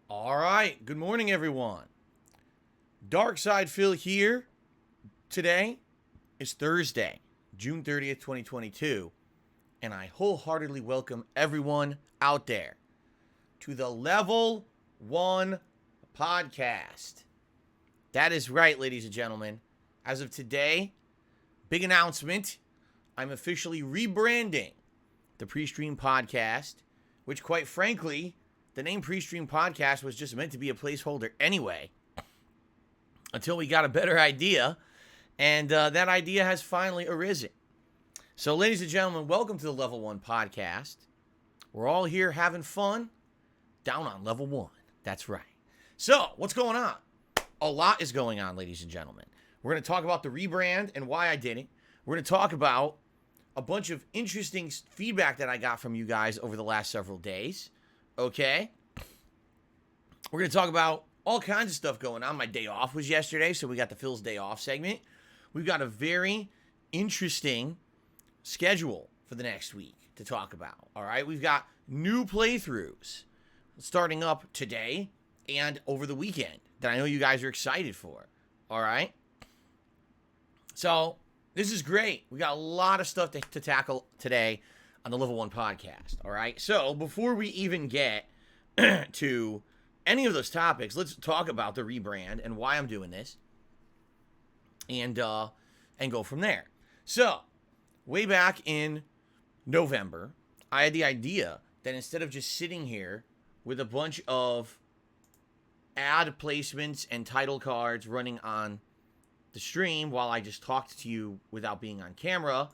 All right. Good morning, everyone. Dark Side Phil here. Today is Thursday, June 30th, 2022, and I wholeheartedly welcome everyone out there to the Level 1 podcast. That is right, ladies and gentlemen. As of today, big announcement. I'm officially rebranding the Pre-Stream Podcast, which, quite frankly, the name Pre-Stream Podcast was just meant to be a placeholder anyway, until we got a better idea, and that idea has finally arisen. So, ladies and gentlemen, welcome to the Level 1 Podcast. We're all here having fun down on Level 1. That's right. So, what's going on? A lot is going on, ladies and gentlemen. We're going to talk about the rebrand and why I did it. We're going to talk about a bunch of interesting feedback that I got from you guys over the last several days. Okay? We're going to talk about all kinds of stuff going on. My day off was yesterday, so we got the Phil's Day Off segment. We've got a very interesting schedule for the next week to talk about. All right? We've got new playthroughs starting up today and over the weekend that I know you guys are excited for. All right? So, this is great. We got a lot of stuff to tackle today on the Level 1 podcast. All right? So, before we even get to any of those topics, let's talk about the rebrand and why I'm doing this, and go from there. So, way back in November, I had the idea that instead of just sitting here with a bunch of ad placements and title cards running on the stream while I just talked to you without being on camera,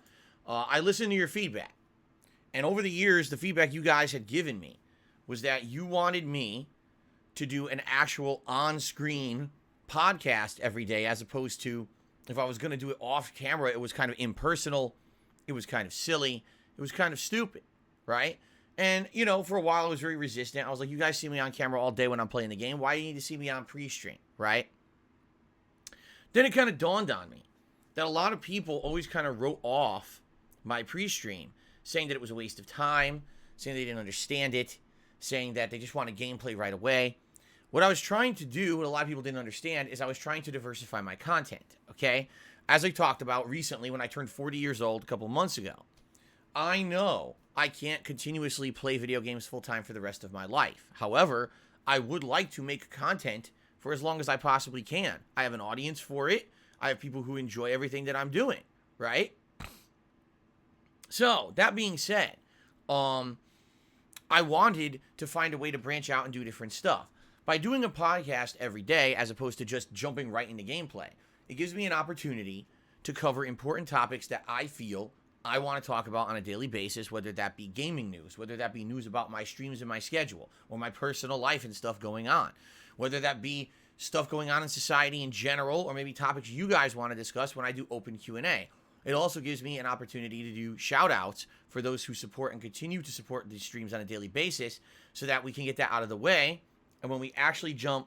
I listened to your feedback. And over the years, the feedback you guys had given me was that you wanted me to do an actual on-screen podcast every day, as opposed to, if I was going to do it off camera, it was kind of impersonal, it was kind of silly, it was kind of stupid, right? And, you know, for a while I was very resistant. I was like, you guys see me on camera all day when I'm playing the game. Why do you need to see me on pre-stream, right? Then it kind of dawned on me that a lot of people always kind of wrote off my pre-stream, saying that it was a waste of time, saying they didn't understand it, saying that they just wanted gameplay right away. What I was trying to do, what a lot of people didn't understand, is I was trying to diversify my content, okay? As I talked about recently when I turned 40 years old a couple months ago, I know I can't continuously play video games full-time for the rest of my life. However, I would like to make content for as long as I possibly can. I have an audience for it. I have people who enjoy everything that I'm doing, right? So, that being said, I wanted to find a way to branch out and do different stuff. By doing a podcast every day, as opposed to just jumping right into gameplay, it gives me an opportunity to cover important topics that I feel I want to talk about on a daily basis, whether that be gaming news, whether that be news about my streams and my schedule, or my personal life and stuff going on, whether that be stuff going on in society in general, or maybe topics you guys want to discuss when I do open Q&A. It also gives me an opportunity to do shout-outs for those who support and continue to support these streams on a daily basis, so that we can get that out of the way, and when we actually jump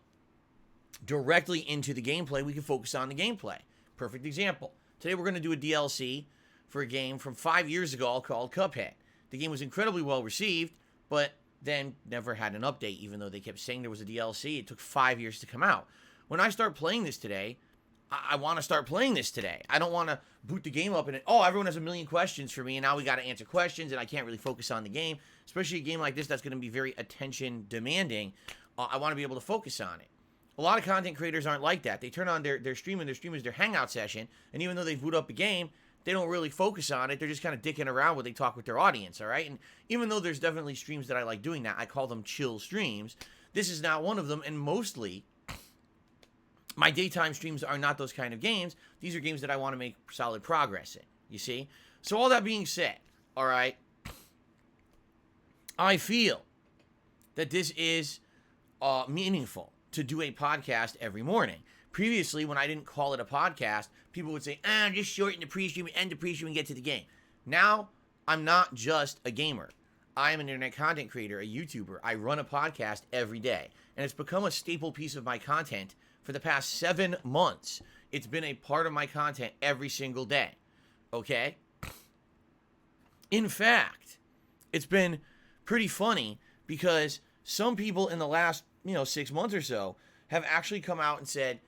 directly into the gameplay, we can focus on the gameplay. Perfect example. Today we're going to do a DLC for a game from 5 years ago called Cuphead. The game was incredibly well received, but then never had an update, even though they kept saying there was a DLC. It took 5 years to come out. When I start playing this today, I want to start playing this today. I don't want to boot the game up and everyone has a million questions for me, and now we got to answer questions, and I can't really focus on the game, especially a game like this that's going to be very attention demanding. I want to be able to focus on it. A lot of content creators aren't like that. They turn on their stream, and their stream is their hangout session, and even though they boot up a game, they don't really focus on it. They're just kind of dicking around when they talk with their audience, all right? And even though there's definitely streams that I like doing that, I call them chill streams. This is not one of them, and mostly my daytime streams are not those kind of games. These are games that I want to make solid progress in, you see? So all that being said, all right, I feel that this is meaningful to do a podcast every morning. Previously, when I didn't call it a podcast, people would say, just shorten the pre-stream, end the pre-stream, and get to the game. Now, I'm not just a gamer. I am an internet content creator, a YouTuber. I run a podcast every day, and it's become a staple piece of my content for the past 7 months. It's been a part of my content every single day, okay? In fact, it's been pretty funny because some people in the last 6 months or so have actually come out and said,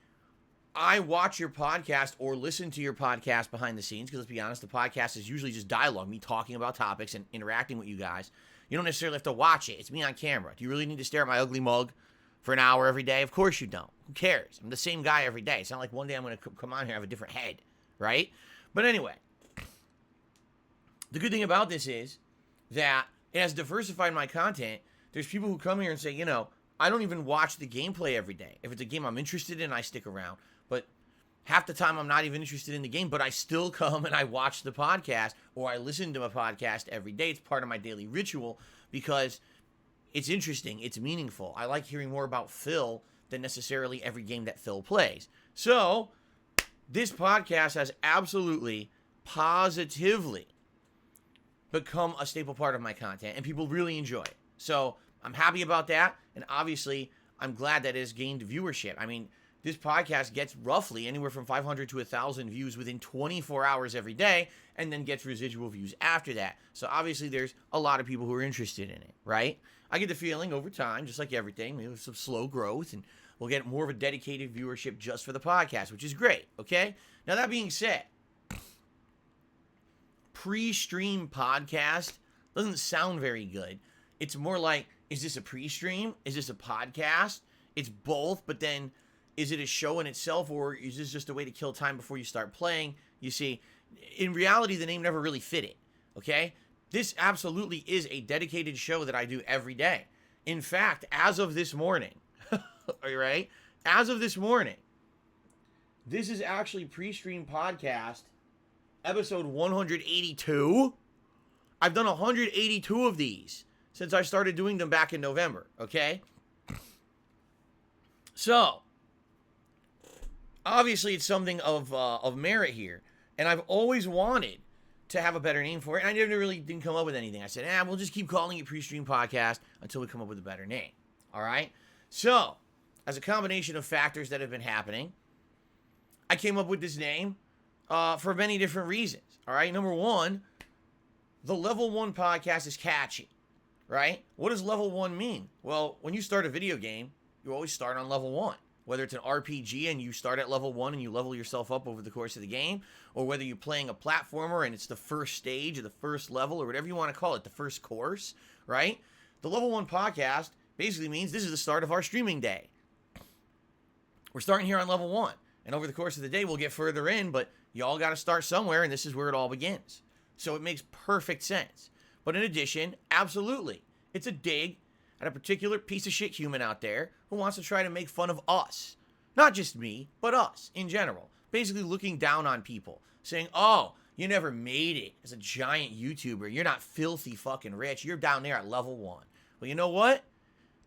I watch your podcast or listen to your podcast behind the scenes, because let's be honest, the podcast is usually just dialogue, me talking about topics and interacting with you guys. You don't necessarily have to watch it. It's me on camera. Do you really need to stare at my ugly mug for an hour every day? Of course you don't. Who cares? I'm the same guy every day. It's not like one day I'm going to come on here and have a different head, right? But anyway, the good thing about this is that it has diversified my content. There's people who come here and say, I don't even watch the gameplay every day. If it's a game I'm interested in, I stick around. But half the time I'm not even interested in the game, but I still come and I watch the podcast, or I listen to a podcast every day. It's part of my daily ritual because it's interesting. It's meaningful. I like hearing more about Phil than necessarily every game that Phil plays. So this podcast has absolutely, positively become a staple part of my content, and people really enjoy it. So I'm happy about that, and obviously I'm glad that it has gained viewership. I mean, this podcast gets roughly anywhere from 500 to 1,000 views within 24 hours every day, and then gets residual views after that. So obviously there's a lot of people who are interested in it, right? I get the feeling over time, just like everything, there's some slow growth, and we'll get more of a dedicated viewership just for the podcast, which is great, okay? Now that being said, pre-stream podcast doesn't sound very good. It's more like, is this a pre-stream? Is this a podcast? It's both, but then is it a show in itself, or is this just a way to kill time before you start playing? You see, in reality, the name never really fit it, okay? This absolutely is a dedicated show that I do every day. In fact, as of this morning, all right? As of this morning, this is actually pre-stream podcast, episode 182. I've done 182 of these since I started doing them back in November, okay? So, obviously it's something of merit here, and I've always wanted to have a better name for it, and I never really didn't come up with anything. I said, we'll just keep calling it Pre-Stream Podcast until we come up with a better name, all right? So, as a combination of factors that have been happening, I came up with this name for many different reasons, all right? Number one, the Level 1 podcast is catchy, right? What does Level 1 mean? Well, when you start a video game, you always start on Level 1. Whether it's an RPG and you start at level 1 and you level yourself up over the course of the game, or whether you're playing a platformer and it's the first stage or the first level or whatever you want to call it, the first course, right? The Level 1 podcast basically means this is the start of our streaming day. We're starting here on level 1, and over the course of the day we'll get further in, but you all got to start somewhere, and this is where it all begins. So it makes perfect sense. But in addition, absolutely, it's a dig at a particular piece of shit human out there who wants to try to make fun of us. Not just me, but us in general. Basically looking down on people, saying, oh, you never made it as a giant YouTuber. You're not filthy fucking rich. You're down there at level 1. Well, you know what?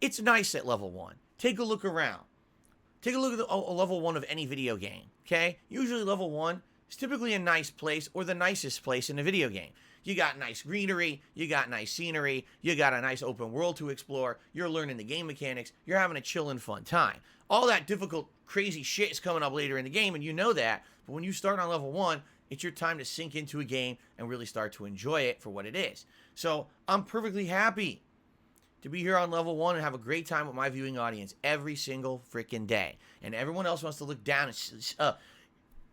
It's nice at level 1. Take a look around. Take a look at a level 1 of any video game, okay? Usually level 1 is typically a nice place, or the nicest place in a video game. You got nice greenery, you got nice scenery, you got a nice open world to explore, you're learning the game mechanics, you're having a chill and fun time. All that difficult, crazy shit is coming up later in the game, and you know that, but when you start on level 1, it's your time to sink into a game and really start to enjoy it for what it is. So, I'm perfectly happy to be here on level 1 and have a great time with my viewing audience every single freaking day. And everyone else wants to look down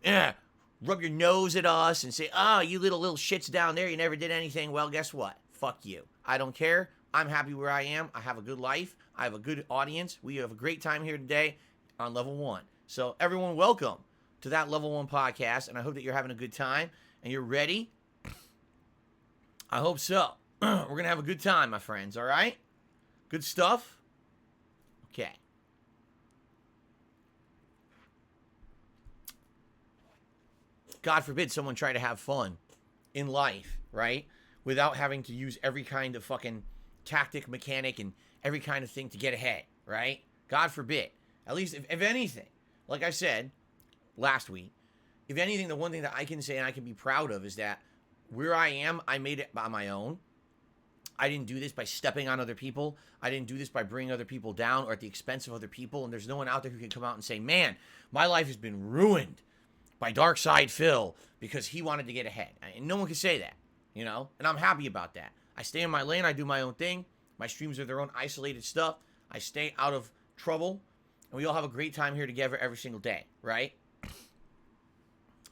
and rub your nose at us and say, oh, you little shits down there, you never did anything. Well, guess what? Fuck you. I don't care. I'm happy where I am. I have a good life. I have a good audience. We have a great time here today on level 1. So everyone, welcome to that level 1 podcast, and I hope that you're having a good time and you're ready. I hope so. We're going to have a good time, my friends, all right? Good stuff? Okay. God forbid someone try to have fun in life, right? Without having to use every kind of fucking tactic, mechanic, and every kind of thing to get ahead, right? God forbid. At least, if anything, like I said last week, if anything, the one thing that I can say and I can be proud of is that where I am, I made it by my own. I didn't do this by stepping on other people. I didn't do this by bringing other people down or at the expense of other people. And there's no one out there who can come out and say, man, my life has been ruined by Dark Side Phil because he wanted to get ahead. And no one can say that, you know? And I'm happy about that. I stay in my lane. I do my own thing. My streams are their own isolated stuff. I stay out of trouble, and we all have a great time here together every single day, right?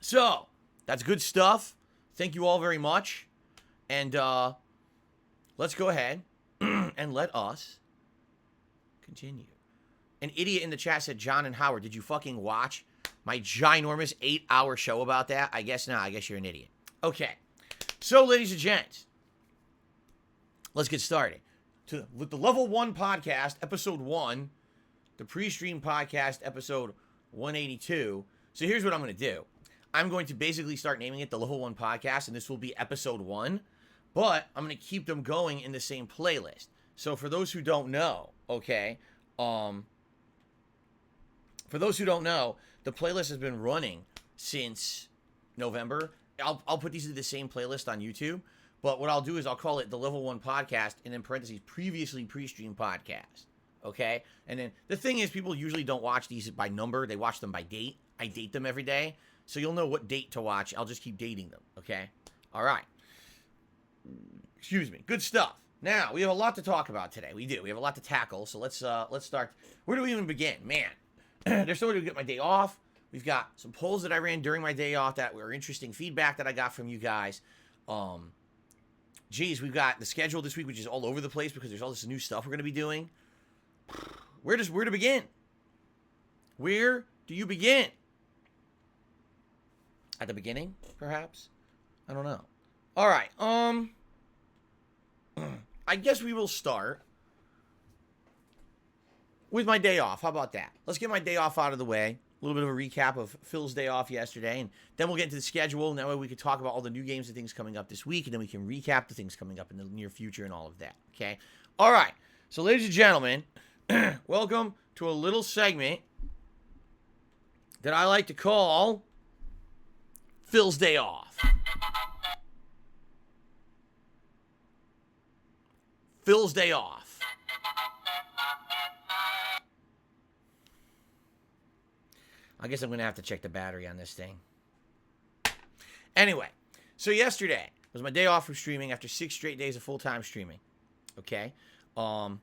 So, that's good stuff. Thank you all very much. And let's go ahead and let us continue. An idiot in the chat said, John and Howard, did you fucking watch my ginormous 8-hour show about that? I guess not. I guess you're an idiot. Okay. So, ladies and gents, let's get started. With the Level 1 podcast, episode 1, the pre-stream podcast, episode 182. So here's what I'm going to do. I'm going to basically start naming it the Level 1 podcast, and this will be episode 1, but I'm going to keep them going in the same playlist. So for those who don't know, okay, for those who don't know, the playlist has been running since November. I'll put these in the same playlist on YouTube, but what I'll do is I'll call it the Level 1 podcast, and in parentheses, previously pre-streamed podcast, okay? And then the thing is, people usually don't watch these by number. They watch them by date. I date them every day, so you'll know what date to watch. I'll just keep dating them, okay? All right. Excuse me. Good stuff. Now, we have a lot to talk about today. We do. We have a lot to tackle, so let's start. Where do we even begin? Man, there's so many to get my day off. We've got some polls that I ran during my day off that were interesting feedback that I got from you guys. Geez, we've got the schedule this week, which is all over the place because there's all this new stuff we're going to be doing. Where to begin? Where do you begin? At the beginning, perhaps? I don't know. All right. I guess we will start with my day off. How about that? Let's get my day off out of the way. A little bit of a recap of Phil's day off yesterday, and then we'll get into the schedule, and that way we can talk about all the new games and things coming up this week, and then we can recap the things coming up in the near future and all of that, okay? All right, so ladies and gentlemen, welcome to a little segment that I like to call Phil's Day Off. Phil's Day Off. I guess I'm going to have to check the battery on this thing. Anyway, so yesterday was my day off from streaming after 6 straight days of full-time streaming. Okay? And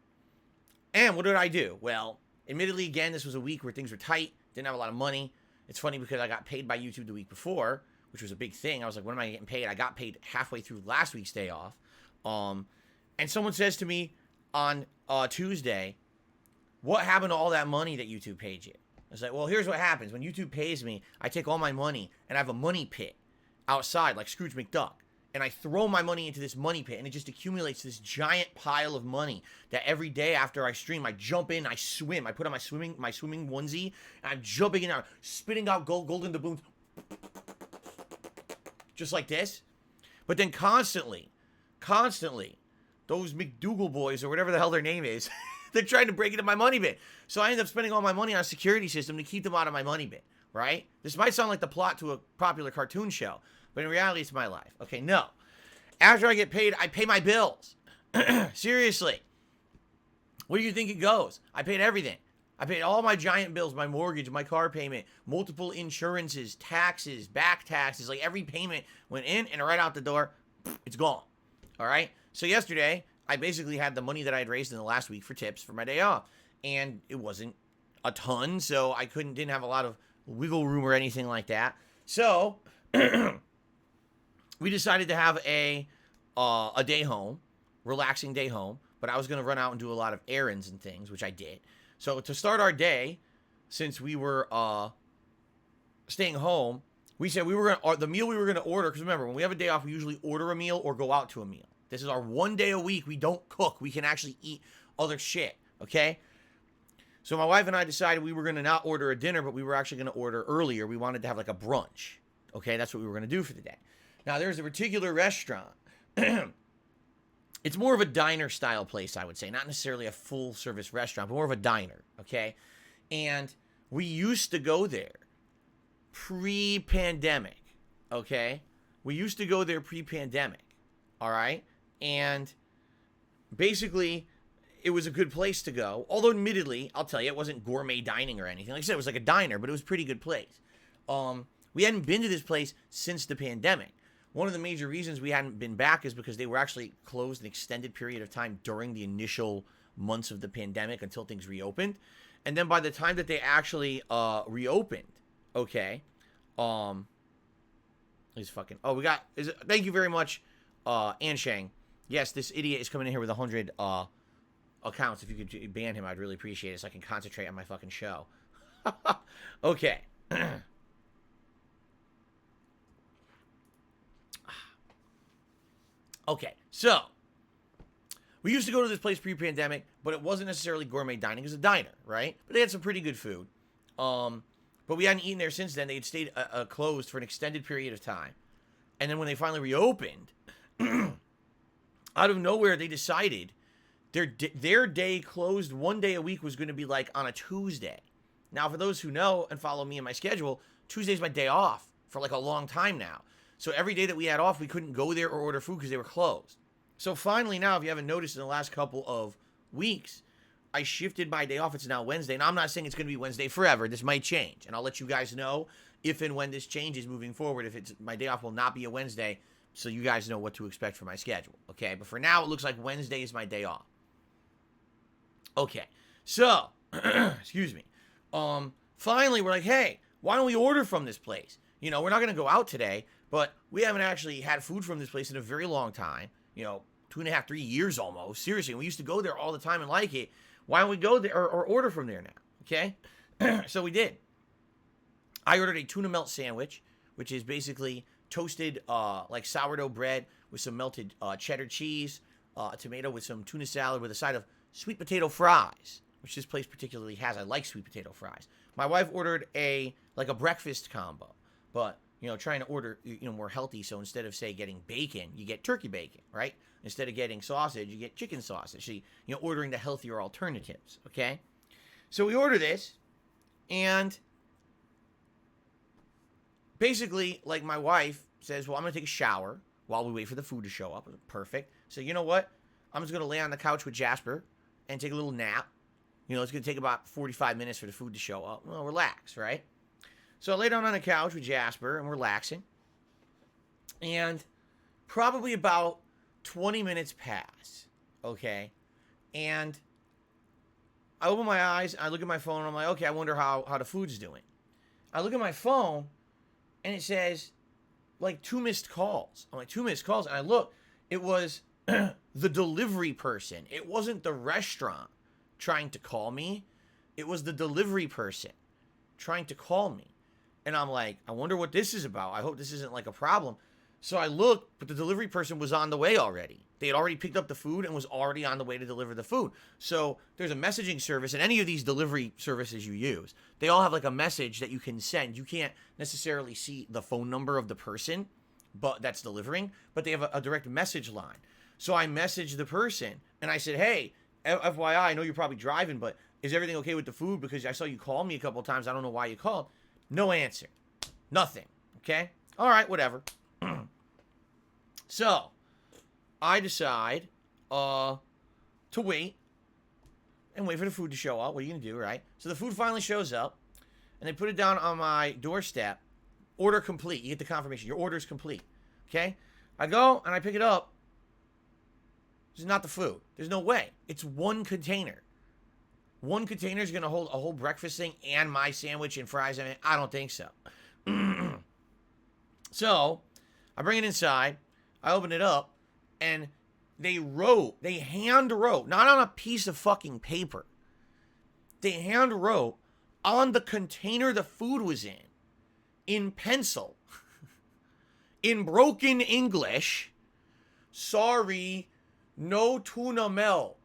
what did I do? Well, admittedly, again, this was a week where things were tight. Didn't have a lot of money. It's funny because I got paid by YouTube the week before, which was a big thing. I was like, when am I getting paid? I got paid halfway through last week's day off. And someone says to me on Tuesday, what happened to all that money that YouTube paid you? I was like, well, here's what happens. When YouTube pays me, I take all my money, and I have a money pit outside, like Scrooge McDuck. And I throw my money into this money pit, and it just accumulates this giant pile of money that every day after I stream, I jump in, I swim. I put on my swimming onesie, and I'm jumping in there, spitting out golden doubloons. Just like this. But then constantly, those McDougal boys, or whatever the hell their name is, they're trying to break into my money bin. So I end up spending all my money on a security system to keep them out of my money bin, right? This might sound like the plot to a popular cartoon show, but in reality, it's my life. Okay, no. After I get paid, I pay my bills. Seriously. Where do you think it goes? I paid everything. I paid all my giant bills, my mortgage, my car payment, multiple insurances, taxes, back taxes. Like every payment went in and right out the door, it's gone. All right? So yesterday, I basically had the money that I had raised in the last week for tips for my day off. And it wasn't a ton, so I didn't have a lot of wiggle room or anything like that. So we decided to have a day home, relaxing day home, but I was going to run out and do a lot of errands and things, which I did. So to start our day, since we were staying home, we said the meal we were going to order, because remember, when we have a day off, we usually order a meal or go out to a meal. This is our one day a week. We don't cook. We can actually eat other shit, okay? So my wife and I decided we were going to not order a dinner, but we were actually going to order earlier. We wanted to have like a brunch, okay? That's what we were going to do for the day. Now, there's a particular restaurant. It's more of a diner-style place, I would say. Not necessarily a full-service restaurant, but more of a diner, okay? And we used to go there pre-pandemic, okay? We used to go there pre-pandemic, all right? And basically, it was a good place to go. Although, admittedly, I'll tell you, it wasn't gourmet dining or anything. Like I said, it was like a diner, but it was a pretty good place. We hadn't been to this place since the pandemic. One of the major reasons we hadn't been back is because they were actually closed an extended period of time during the initial months of the pandemic until things reopened. And then by the time that they actually reopened, okay, he's fucking. Oh, we got. Thank you very much, Anshang. Yes, this idiot is coming in here with 100 accounts. If you could ban him, I'd really appreciate it, so I can concentrate on my fucking show. Okay. Okay, so we used to go to this place pre-pandemic, but it wasn't necessarily gourmet dining. It was a diner, right? But they had some pretty good food. But we hadn't eaten there since then. They had stayed closed for an extended period of time. And then when they finally reopened, out of nowhere, they decided their day closed 1 day a week was going to be like on a Tuesday. Now, for those who know and follow me and my schedule, Tuesday's my day off for like a long time now. So every day that we had off, we couldn't go there or order food because they were closed. So finally now, if you haven't noticed in the last couple of weeks, I shifted my day off. It's now Wednesday. And I'm not saying it's going to be Wednesday forever. This might change. And I'll let you guys know if and when this changes moving forward. If it's my day off will not be a Wednesday, so you guys know what to expect for my schedule. Okay? But for now, it looks like Wednesday is my day off. Okay. So, excuse me. Finally, we're like, hey, why don't we order from this place? You know, we're not going to go out today, but we haven't actually had food from this place in a very long time. You know, 2.5, 3 years almost. Seriously, we used to go there all the time and like it. Why don't we go there or order from there now? Okay? So we did. I ordered a tuna melt sandwich, which is basically toasted like sourdough bread with some melted cheddar cheese, a tomato with some tuna salad with a side of sweet potato fries, which this place particularly has. I like sweet potato fries. My wife ordered a breakfast combo, but you know, trying to order more healthy. So instead of say getting bacon, you get turkey bacon, right? Instead of getting sausage, you get chicken sausage. So ordering the healthier alternatives. Okay, so we order this, and basically, like my wife says, well, I'm gonna take a shower while we wait for the food to show up. Perfect. So you know what? I'm just gonna lay on the couch with Jasper and take a little nap. You know, it's going to take about 45 minutes for the food to show up. Well, relax, right? So I lay down on the couch with Jasper, and we're relaxing. And probably about 20 minutes pass, okay? And I open my eyes, I look at my phone, and I'm like, okay, I wonder how the food's doing. I look at my phone, and it says, like, 2 missed calls. I'm like, 2 missed calls? And I look, it was the delivery person. It wasn't the restaurant trying to call me. It was the delivery person trying to call me. And I'm like, I wonder what this is about. I hope this isn't like a problem. So I looked, but the delivery person was on the way already. They had already picked up the food and was already on the way to deliver the food. So there's a messaging service, and any of these delivery services you use, they all have like a message that you can send. You can't necessarily see the phone number of the person that's delivering, but they have a direct message line. So I messaged the person and I said, hey, FYI, I know you're probably driving, but is everything okay with the food? Because I saw you call me a couple of times. I don't know why you called. No answer. Nothing. Okay? All right, whatever. So, I decide to wait and wait for the food to show up. What are you going to do, right? So the food finally shows up, and they put it down on my doorstep. Order complete. You get the confirmation. Your order is complete. Okay? I go, and I pick it up. This is not the food. There's no way. It's one container. One container is going to hold a whole breakfast thing and my sandwich and fries. I mean, I don't think so. So, I bring it inside. I open it up. And they hand wrote, not on a piece of fucking paper. They hand wrote on the container the food was in pencil, in broken English, sorry, no tuna melt.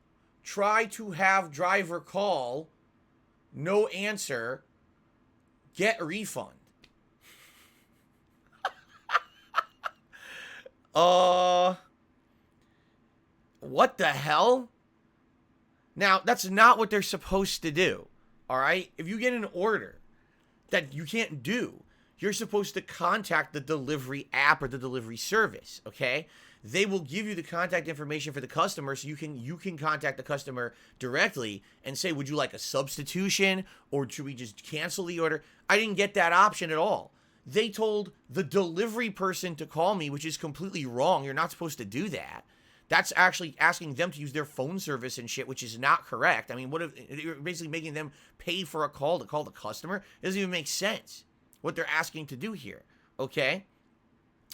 Try to have driver call. No answer. Get refund. What the hell? Now, that's not what they're supposed to do. All right? If you get an order that you can't do, you're supposed to contact the delivery app or the delivery service, okay? They will give you the contact information for the customer, so you can contact the customer directly and say, would you like a substitution, or should we just cancel the order? I didn't get that option at all. They told the delivery person to call me, which is completely wrong. You're not supposed to do that. That's actually asking them to use their phone service and shit, which is not correct. I mean, what if you're basically making them pay for a call to call the customer? It doesn't even make sense what they're asking to do here, okay?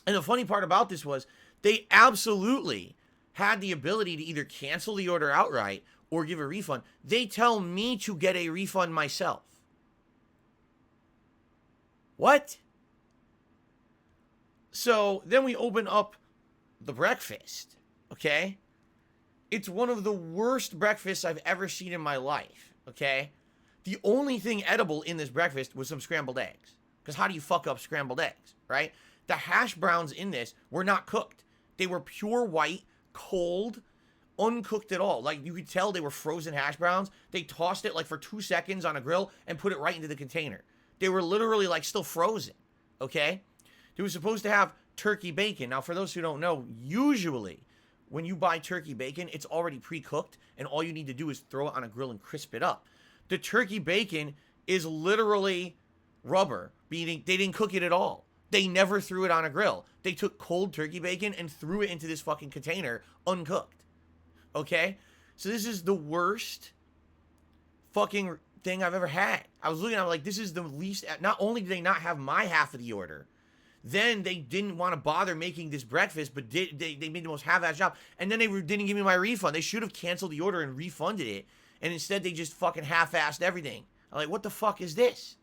And the funny part about this was they absolutely had the ability to either cancel the order outright or give a refund. They tell me to get a refund myself. What? So then we open up the breakfast, okay? It's one of the worst breakfasts I've ever seen in my life, okay? The only thing edible in this breakfast was some scrambled eggs. Because how do you fuck up scrambled eggs, right? The hash browns in this were not cooked. They were pure white, cold, uncooked at all. Like, you could tell they were frozen hash browns. They tossed it like for 2 seconds on a grill and put it right into the container. They were literally like still frozen, okay? They were supposed to have turkey bacon. Now, for those who don't know, usually when you buy turkey bacon, it's already pre-cooked, and all you need to do is throw it on a grill and crisp it up. The turkey bacon is literally rubber, meaning they didn't cook it at all. They never threw it on a grill. They took cold turkey bacon and threw it into this fucking container uncooked. Okay? So this is the worst fucking thing I've ever had. I was looking at it like, this is the least... Not only did they not have my half of the order, then they didn't want to bother making this breakfast, but they made the most half-ass job. And then they didn't give me my refund. They should have canceled the order and refunded it. And instead, they just fucking half-assed everything. I'm like, what the fuck is this?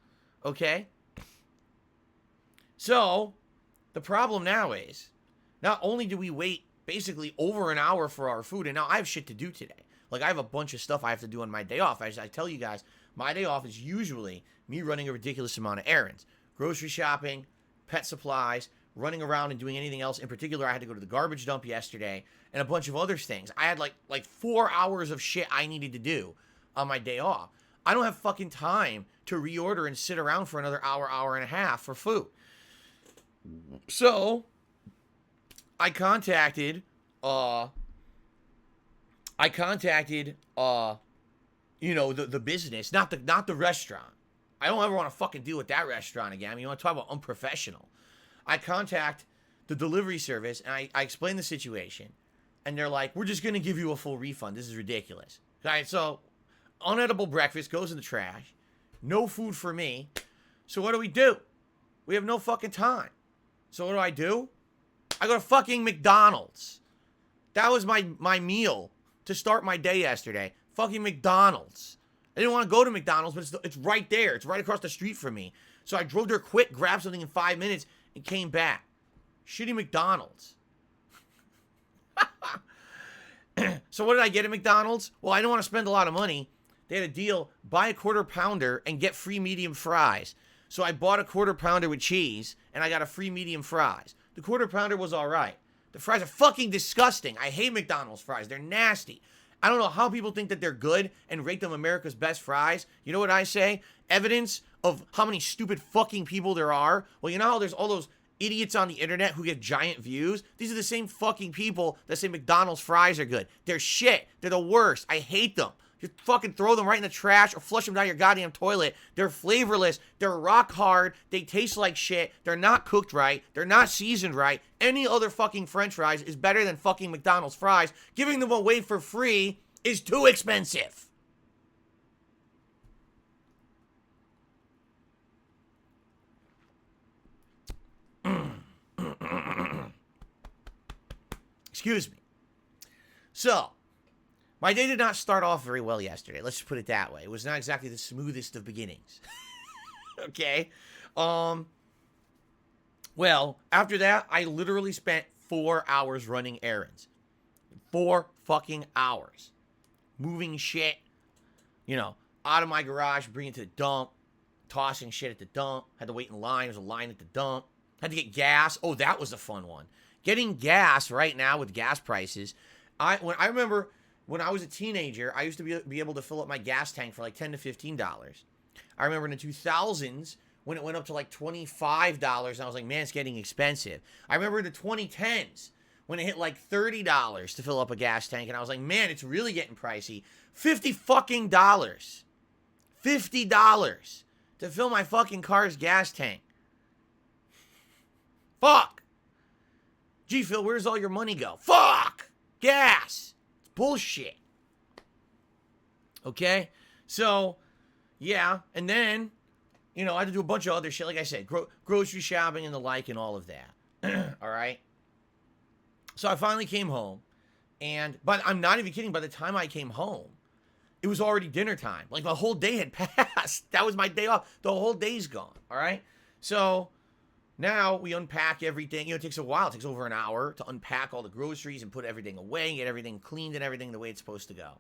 Okay? So, the problem now is, not only do we wait basically over an hour for our food, and now I have shit to do today. Like, I have a bunch of stuff I have to do on my day off. As I tell you guys, my day off is usually me running a ridiculous amount of errands. Grocery shopping, pet supplies, running around and doing anything else. In particular, I had to go to the garbage dump yesterday, and a bunch of other things. I had like 4 hours of shit I needed to do on my day off. I don't have fucking time to reorder and sit around for another hour and a half for food. So, I contacted, the business, not the restaurant. I don't ever want to fucking deal with that restaurant again. I mean, you want to talk about unprofessional. I contact the delivery service, and I explain the situation, and they're like, we're just going to give you a full refund. This is ridiculous. All right, so, unedible breakfast goes in the trash. No food for me. So what do? We have no fucking time. So what do? I go to fucking McDonald's. That was my meal to start my day yesterday. Fucking McDonald's. I didn't want to go to McDonald's, but it's right there. It's right across the street from me. So I drove there quick, grabbed something in 5 minutes, and came back. Shitty McDonald's. So what did I get at McDonald's? Well, I didn't want to spend a lot of money. They had a deal, buy a quarter pounder and get free medium fries. So I bought a quarter pounder with cheese, and I got a free medium fries. The quarter pounder was all right. The fries are fucking disgusting. I hate McDonald's fries. They're nasty. I don't know how people think that they're good and rate them America's best fries. You know what I say? Evidence of how many stupid fucking people there are. Well, you know how there's all those idiots on the internet who get giant views? These are the same fucking people that say McDonald's fries are good. They're shit. They're the worst. I hate them. Just fucking throw them right in the trash or flush them down your goddamn toilet. They're flavorless. They're rock hard. They taste like shit. They're not cooked right. They're not seasoned right. Any other fucking french fries is better than fucking McDonald's fries. Giving them away for free is too expensive. Excuse me. So, my day did not start off very well yesterday. Let's just put it that way. It was not exactly the smoothest of beginnings. Okay? Well, after that, I literally spent 4 hours running errands. 4 fucking hours. Moving shit, out of my garage, bringing it to the dump, tossing shit at the dump. Had to wait in line. There was a line at the dump. Had to get gas. Oh, that was a fun one. Getting gas right now with gas prices. I remember when I was a teenager, I used to be able to fill up my gas tank for like $10 to $15. I remember in the 2000s when it went up to like $25, and I was like, man, it's getting expensive. I remember in the 2010s when it hit like $30 to fill up a gas tank, and I was like, man, it's really getting pricey. $50 fucking dollars. $50 to fill my fucking car's gas tank. Fuck. Gee, Phil, where does all your money go? Fuck. gas. It's bullshit. Okay? So, yeah. And then, you know, I had to do a bunch of other shit. Like I said, grocery shopping and the like and all of that. All right? So I finally came home. But I'm not even kidding. By the time I came home, it was already dinner time. Like, the whole day had passed. That was my day off. The whole day's gone. All right? So now we unpack everything. You know, it takes a while. It takes over an hour to unpack all the groceries and put everything away and get everything cleaned and everything the way it's supposed to go.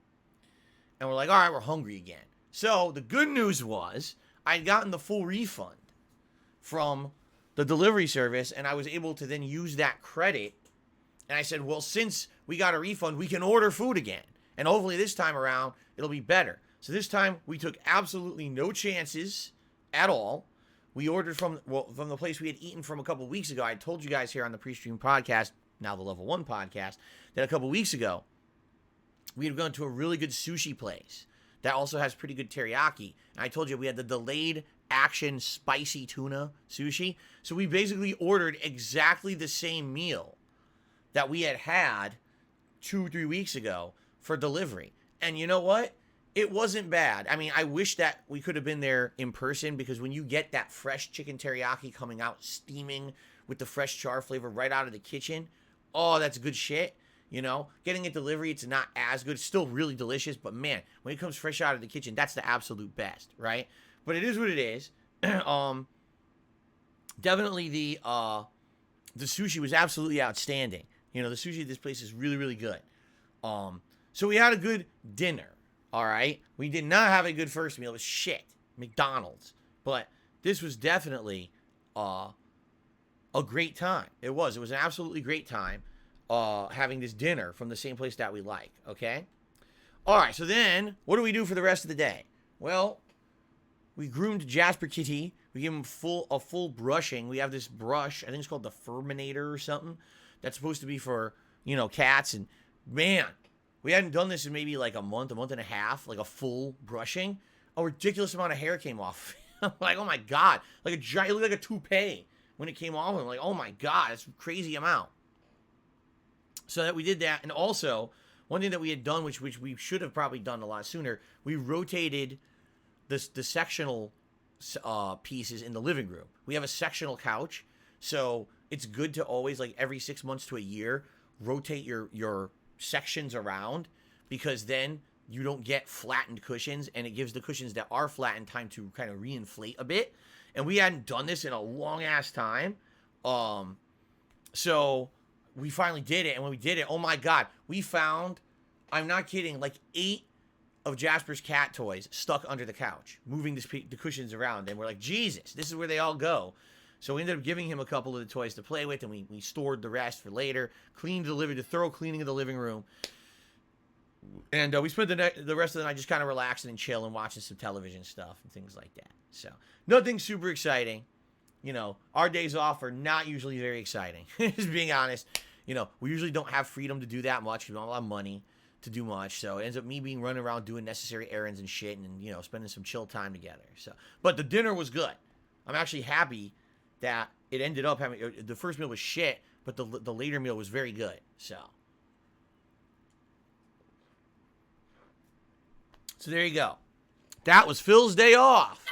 And we're like, all right, we're hungry again. So the good news was I had gotten the full refund from the delivery service, and I was able to then use that credit. And I said, well, since we got a refund, we can order food again. And hopefully this time around, it'll be better. So this time, we took absolutely no chances at all. We ordered from the place we had eaten from a couple weeks ago. I told you guys here on the pre-stream podcast, now the Level 1 podcast, that a couple weeks ago, we had gone to a really good sushi place that also has pretty good teriyaki. And I told you we had the delayed action spicy tuna sushi. So we basically ordered exactly the same meal that we had 2-3 weeks ago for delivery. And you know what? It wasn't bad. I mean, I wish that we could have been there in person, because when you get that fresh chicken teriyaki coming out steaming with the fresh char flavor right out of the kitchen, oh, that's good shit. You know, getting it delivery, it's not as good. It's still really delicious, but man, when it comes fresh out of the kitchen, that's the absolute best, right? But it is what it is. Definitely the sushi was absolutely outstanding. You know, the sushi at this place is really, really good. So we had a good dinner, all right? We did not have a good first meal. It was shit. McDonald's. But this was definitely a great time. It was an absolutely great time having this dinner from the same place that we like, okay? All right, so then what do we do for the rest of the day? Well, we groomed Jasper Kitty. We gave him a full brushing. We have this brush. I think it's called the Furminator or something. That's supposed to be for, you know, cats. And, man, we hadn't done this in maybe like a month and a half, like a full brushing. A ridiculous amount of hair came off. I'm like, oh, my God. Like a giant, it looked like a toupee when it came off. I'm like, oh, my God, that's a crazy amount. So that we did that. And also, one thing that we had done, which we should have probably done a lot sooner, we rotated the sectional pieces in the living room. We have a sectional couch. So it's good to always, like, every 6 months to a year, rotate your sections around, because then you don't get flattened cushions, and it gives the cushions that are flattened time to kind of reinflate a bit. And we hadn't done this in a long ass time. So we finally did it. And when we did it, oh my God, we found, I'm not kidding, like 8 of Jasper's cat toys stuck under the couch, moving the cushions around. And we're like, Jesus, this is where they all go. So we ended up giving him a couple of the toys to play with, and we stored the rest for later. The thorough cleaning of the living room. And we spent the rest of the night just kind of relaxing and chilling and watching some television stuff and things like that. So nothing super exciting. You know, our days off are not usually very exciting. Just being honest. You know, we usually don't have freedom to do that much. We don't have a lot of money to do much. So it ends up me being running around doing necessary errands and shit, and, you know, spending some chill time together. So, but the dinner was good. I'm actually happy that it ended up having, the first meal was shit, but the later meal was very good. So there you go. That was Phil's day off.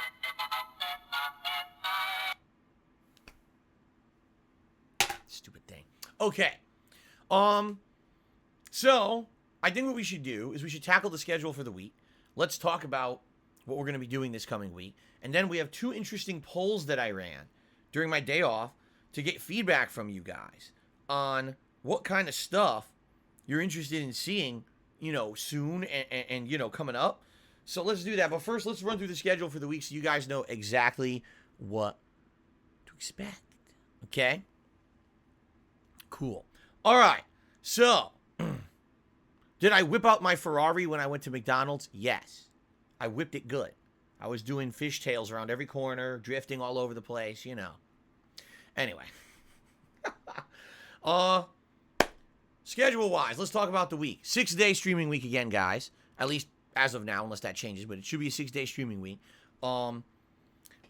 Stupid thing. Okay. So I think what we should do is we should tackle the schedule for the week. Let's talk about what we're going to be doing this coming week. And then we have 2 interesting polls that I ran during my day off to get feedback from you guys on what kind of stuff you're interested in seeing, you know, soon and you know, coming up. So let's do that. But first, let's run through the schedule for the week so you guys know exactly what to expect. Okay? Cool. All right. So, did I whip out my Ferrari when I went to McDonald's? Yes. I whipped it good. I was doing fishtails around every corner, drifting all over the place, you know. Anyway. Schedule-wise, let's talk about the week. 6-day streaming week again, guys. At least as of now, unless that changes, but it should be a 6-day streaming week.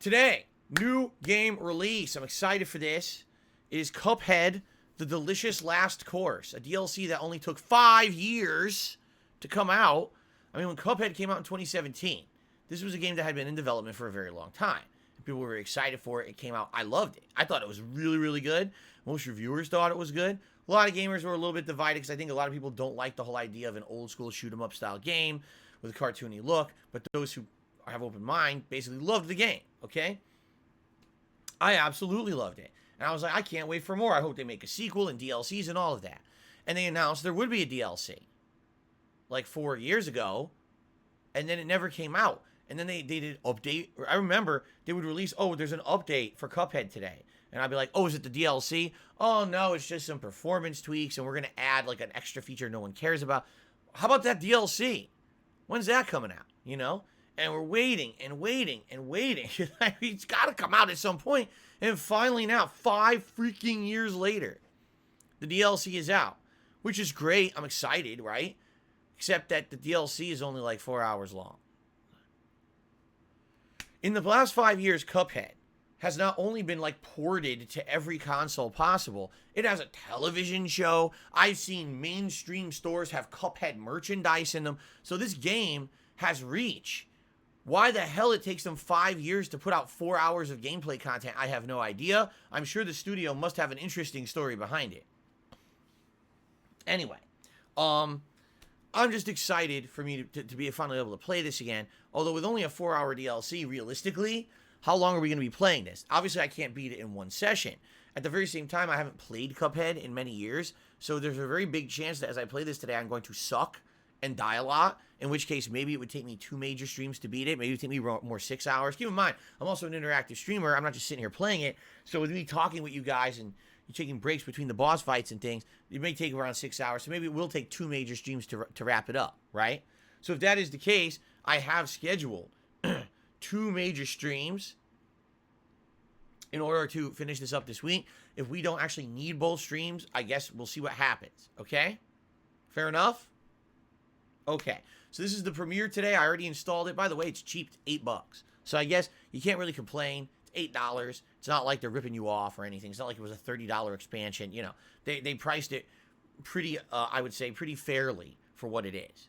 Today, new game release. I'm excited for this. It is Cuphead, The Delicious Last Course, a DLC that only took 5 years to come out. I mean, when Cuphead came out in 2017, this was a game that had been in development for a very long time. People were very excited for it. It came out. I loved it. I thought it was really, really good. Most reviewers thought it was good. A lot of gamers were a little bit divided because I think a lot of people don't like the whole idea of an old school shoot 'em up style game with a cartoony look. But those who have open mind basically loved the game. Okay? I absolutely loved it. And I was like, I can't wait for more. I hope they make a sequel and DLCs and all of that. And they announced there would be a DLC like 4 years ago. And then it never came out. And then they did an update. I remember they would release, oh, there's an update for Cuphead today. And I'd be like, oh, is it the DLC? Oh, no, it's just some performance tweaks. And we're going to add like an extra feature no one cares about. How about that DLC? When's that coming out? You know? And we're waiting and waiting and waiting. It's got to come out at some point. And finally now, 5 freaking years later, the DLC is out. Which is great. I'm excited, right? Except that the DLC is only like 4 hours long. In the last 5 years, Cuphead has not only been like ported to every console possible, it has a television show. I've seen mainstream stores have Cuphead merchandise in them. So this game has reach. Why the hell it takes them 5 years to put out 4 hours of gameplay content, I have no idea. I'm sure the studio must have an interesting story behind it. Anyway, I'm just excited for me to be finally able to play this again. Although with only a 4-hour DLC, realistically, how long are we going to be playing this? Obviously, I can't beat it in one session. At the very same time, I haven't played Cuphead in many years. So there's a very big chance that as I play this today, I'm going to suck and die a lot. In which case, maybe it would take me 2 major streams to beat it. Maybe it would take me more 6 hours. Keep in mind, I'm also an interactive streamer. I'm not just sitting here playing it. So with me talking with you guys and taking breaks between the boss fights and things, it may take around 6 hours. So maybe it will take 2 major streams to wrap it up, right? So if that is the case, I have scheduled 2 major streams in order to finish this up this week. If we don't actually need both streams, I guess we'll see what happens, okay? Fair enough? Okay, so this is the premiere today. I already installed it. By the way, it's cheap, it's $8. So I guess you can't really complain. It's $8. It's not like they're ripping you off or anything. It's not like it was a $30 expansion. You know, they priced it pretty, I would say, pretty fairly for what it is.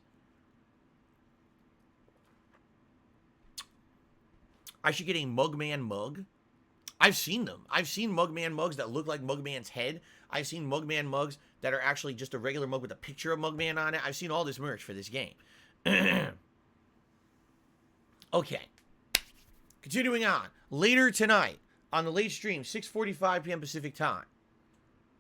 I should get a Mugman mug. I've seen them. I've seen Mugman mugs that look like Mugman's head. I've seen Mugman mugs that are actually just a regular mug with a picture of Mugman on it. I've seen all this merch for this game. Okay. Continuing on. Later tonight, on the late stream, 6:45 p.m. Pacific time.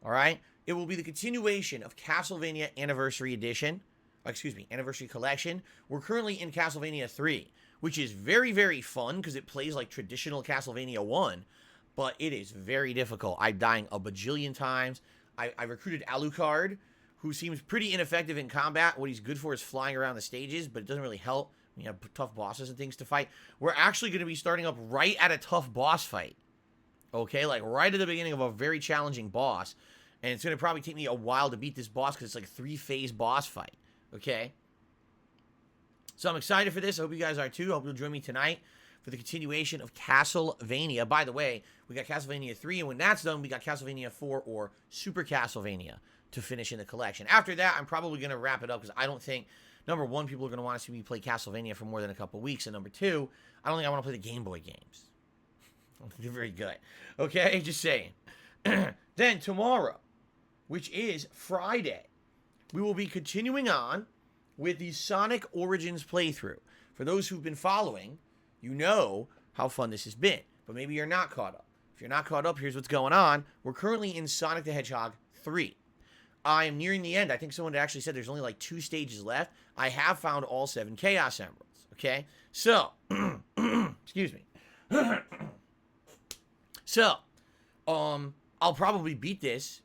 All right? It will be the continuation of Castlevania Anniversary Edition. Anniversary Collection. We're currently in Castlevania 3, which is very, very fun because it plays like traditional Castlevania 1, but it is very difficult. I'm dying a bajillion times. I recruited Alucard, who seems pretty ineffective in combat. What he's good for is flying around the stages, but it doesn't really help when you have tough bosses and things to fight. We're actually going to be starting up right at a tough boss fight. Okay, like right at the beginning of a very challenging boss. And it's going to probably take me a while to beat this boss because it's like a 3-phase boss fight. Okay? So I'm excited for this. I hope you guys are too. I hope you'll join me tonight for the continuation of Castlevania. By the way, we got Castlevania 3, and when that's done, we got Castlevania 4 or Super Castlevania to finish in the collection. After that, I'm probably going to wrap it up because I don't think, number one, people are going to want to see me play Castlevania for more than a couple weeks, and number two, I don't think I want to play the Game Boy games. I don't think they're very good. Okay? Just saying. Then tomorrow, which is Friday, we will be continuing on with the Sonic Origins playthrough. For those who've been following, you know how fun this has been, but maybe you're not caught up. If you're not caught up, here's what's going on. We're currently in Sonic the Hedgehog 3. I am nearing the end. I think someone actually said there's only like 2 stages left. I have found all 7 Chaos Emeralds, okay? So, excuse me. So, I'll probably beat this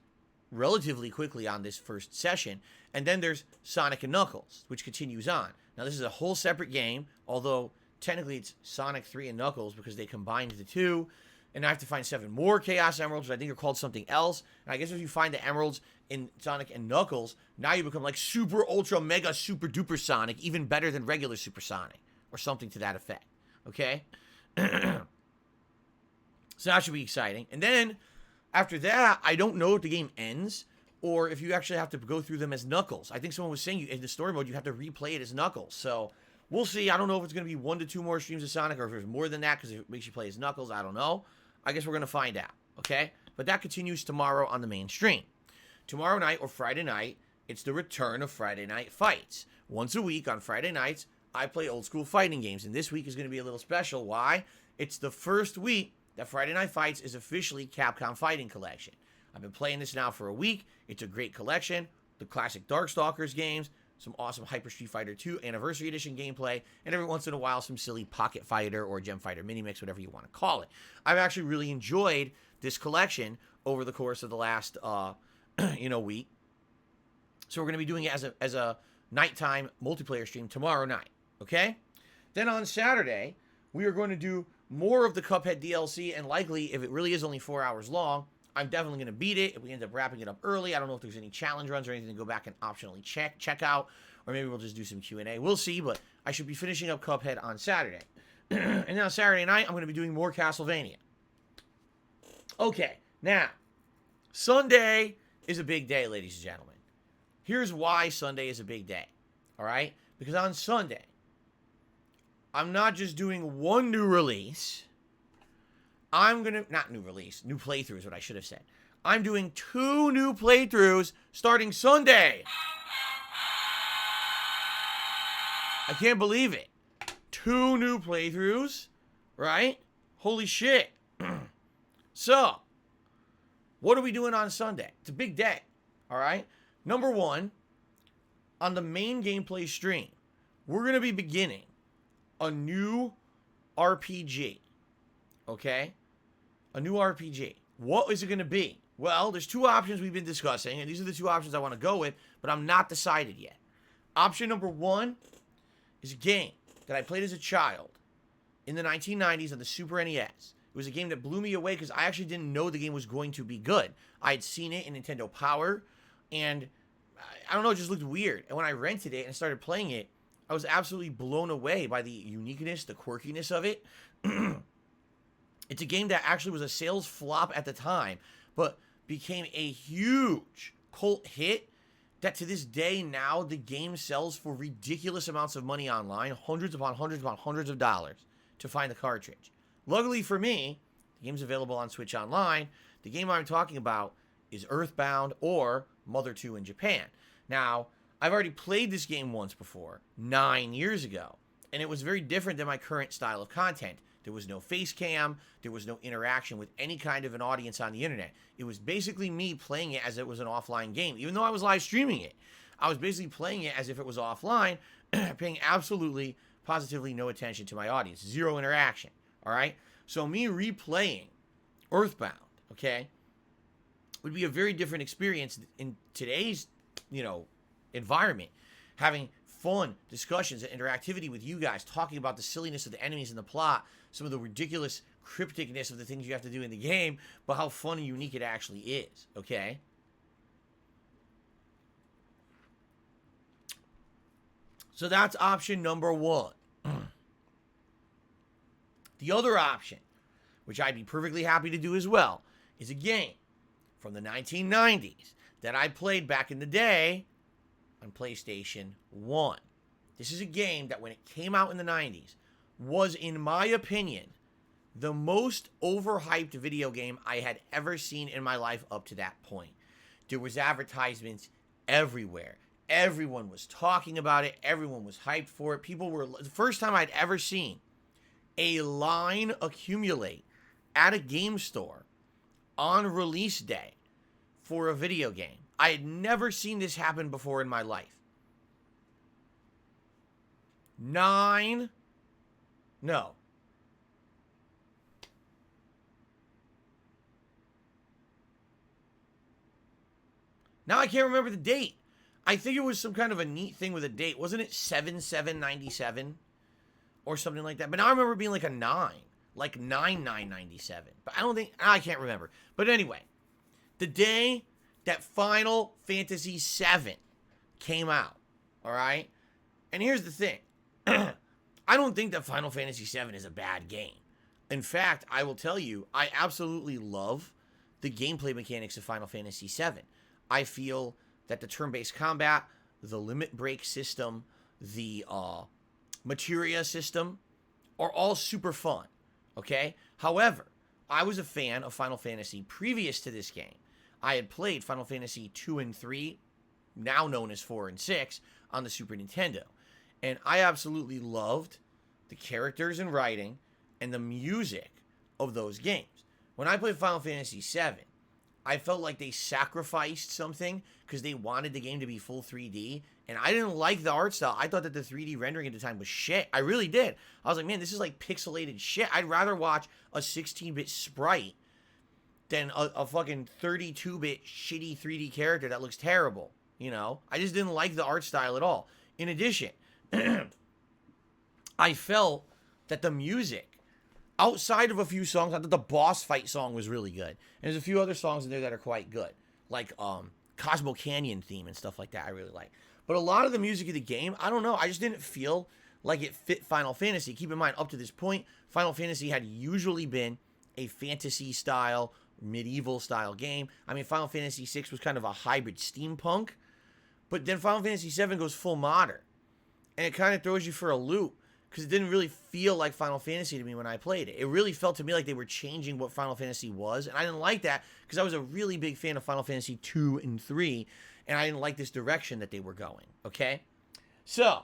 relatively quickly on this first session, and then there's Sonic and Knuckles, which continues on. Now, this is a whole separate game, although technically it's Sonic 3 and Knuckles because they combined the two, and I have to find 7 more Chaos Emeralds, which I think are called something else, and I guess if you find the Emeralds in Sonic and Knuckles, now you become like Super, Ultra, Mega, Super Duper Sonic, even better than regular Super Sonic, or something to that effect, okay? So that should be exciting. And then, After that, I don't know if the game ends or if you actually have to go through them as Knuckles. I think someone was saying in the story mode you have to replay it as Knuckles. So we'll see. I don't know if it's going to be 1 to 2 more streams of Sonic or if there's more than that because it makes you play as Knuckles. I don't know. I guess we're going to find out, okay? But that continues tomorrow on the main stream. Tomorrow night or Friday night, it's the return of Friday Night Fights. Once a week on Friday nights, I play old school fighting games, and this week is going to be a little special. Why? It's the first week that Friday Night Fights is officially Capcom Fighting Collection. I've been playing this now for a week. It's a great collection. The classic Darkstalkers games, some awesome Hyper Street Fighter 2 Anniversary Edition gameplay, and every once in a while some silly Pocket Fighter or Gem Fighter mini-mix, whatever you want to call it. I've actually really enjoyed this collection over the course of the last week. So we're going to be doing it as a nighttime multiplayer stream tomorrow night, okay? Then on Saturday, we are going to do more of the Cuphead DLC, and likely, if it really is only 4 hours long, I'm definitely going to beat it. If we end up wrapping it up early, I don't know if there's any challenge runs or anything to go back and optionally check out, or maybe we'll just do some Q&A. We'll see, but I should be finishing up Cuphead on Saturday. And then on Saturday night, I'm going to be doing more Castlevania. Okay, now, Sunday is a big day, ladies and gentlemen. Here's why Sunday is a big day, all right? Because on Sunday, I'm not just doing one new release. New playthrough is what I should have said. I'm doing 2 new playthroughs starting Sunday. I can't believe it. 2 new playthroughs, right? Holy shit. So, what are we doing on Sunday? It's a big day, all right? Number 1, on the main gameplay stream, we're going to be beginning a new RPG, okay? A new RPG. What is it going to be? Well, there's 2 options we've been discussing, and these are the 2 options I want to go with, but I'm not decided yet. Option number 1 is a game that I played as a child in the 1990s on the Super NES. It was a game that blew me away because I actually didn't know the game was going to be good. I had seen it in Nintendo Power, and I don't know, it just looked weird. And when I rented it and started playing it, I was absolutely blown away by the uniqueness, the quirkiness of it. It's a game that actually was a sales flop at the time, but became a huge cult hit that to this day now the game sells for ridiculous amounts of money online, hundreds upon hundreds of dollars to find the cartridge. Luckily for me, the game's available on Switch Online. The game I'm talking about is Earthbound or Mother 2 in Japan. Now, I've already played this game once before, 9 years ago, and it was very different than my current style of content. There was no face cam, there was no interaction with any kind of an audience on the internet. It was basically me playing it as it was an offline game. Even though I was live streaming it, I was basically playing it as if it was offline, paying absolutely, positively no attention to my audience. Zero interaction, all right? So me replaying Earthbound, okay, would be a very different experience in today's, environment. Having fun discussions and interactivity with you guys, talking about the silliness of the enemies and the plot, some of the ridiculous crypticness of the things you have to do in the game, but how fun and unique it actually is, okay? So that's option number 1. The other option, which I'd be perfectly happy to do as well, is a game from the 1990s that I played back in the day on PlayStation 1. This is a game that when it came out in the 90s was, in my opinion, the most overhyped video game I had ever seen in my life up to that point. There was advertisements everywhere. Everyone was talking about it. Everyone was hyped for it. The first time I'd ever seen a line accumulate at a game store on release day for a video game. I had never seen this happen before in my life. Now I can't remember the date. I think it was some kind of a neat thing with a date. Wasn't it 7/7/97 or something like that? But now I remember it being like a 9, like 9/9/97. But I can't remember. But anyway, the day that Final Fantasy VII came out, all right? And here's the thing. I don't think that Final Fantasy VII is a bad game. In fact, I will tell you, I absolutely love the gameplay mechanics of Final Fantasy VII. I feel that the turn-based combat, the limit break system, the materia system are all super fun, okay? However, I was a fan of Final Fantasy previous to this game. I had played Final Fantasy 2 and 3, now known as 4 and 6, on the Super Nintendo. And I absolutely loved the characters and writing and the music of those games. When I played Final Fantasy VII, I felt like they sacrificed something because they wanted the game to be full 3D, and I didn't like the art style. I thought that the 3D rendering at the time was shit. I really did. I was like, man, this is like pixelated shit. I'd rather watch a 16-bit sprite than a fucking 32-bit shitty 3D character that looks terrible. You know? I just didn't like the art style at all. In addition, I felt that the music, outside of a few songs, I thought the boss fight song was really good. And there's a few other songs in there that are quite good. Like Cosmo Canyon theme and stuff like that I really like. But a lot of the music of the game, I don't know, I just didn't feel like it fit Final Fantasy. Keep in mind, up to this point, Final Fantasy had usually been a fantasy style, medieval style game. I mean, Final Fantasy VI was kind of a hybrid steampunk. But then Final Fantasy VII goes full modern. And it kind of throws you for a loop. Because it didn't really feel like Final Fantasy to me when I played it. It really felt to me like they were changing what Final Fantasy was. And I didn't like that because I was a really big fan of Final Fantasy 2 and 3. And I didn't like this direction that they were going. Okay? So,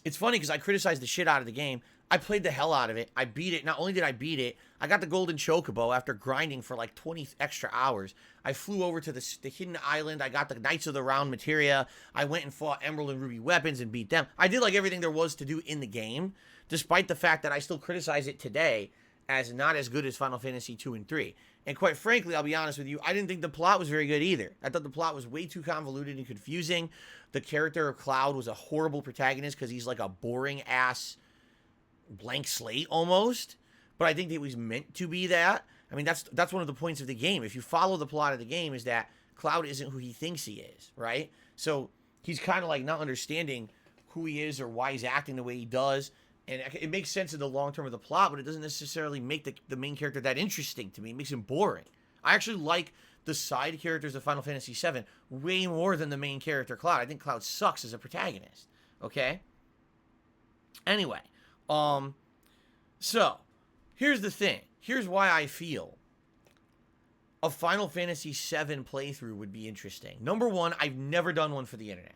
it's funny because I criticized the shit out of the game. I played the hell out of it. I beat it. Not only did I beat it, I got the Golden Chocobo after grinding for like 20 extra hours. I flew over to the hidden island. I got the Knights of the Round materia. I went and fought Emerald and Ruby weapons and beat them. I did like everything there was to do in the game, despite the fact that I still criticize it today as not as good as Final Fantasy 2 and 3. And quite frankly, I'll be honest with you, I didn't think the plot was very good either. I thought the plot was way too convoluted and confusing. The character of Cloud was a horrible protagonist because he's like a boring-ass blank slate almost. But I think it was meant to be that. I mean, that's one of the points of the game. If you follow the plot of the game, is that Cloud isn't who he thinks he is, right? So he's kind of like not understanding who he is or why he's acting the way he does. And it makes sense in the long term of the plot, but it doesn't necessarily make the main character that interesting to me. It makes him boring. I actually like the side characters of Final Fantasy VII way more than the main character, Cloud. I think Cloud sucks as a protagonist. Okay? Anyway, so here's the thing. Here's why I feel a Final Fantasy VII playthrough would be interesting. Number one, I've never done one for the internet.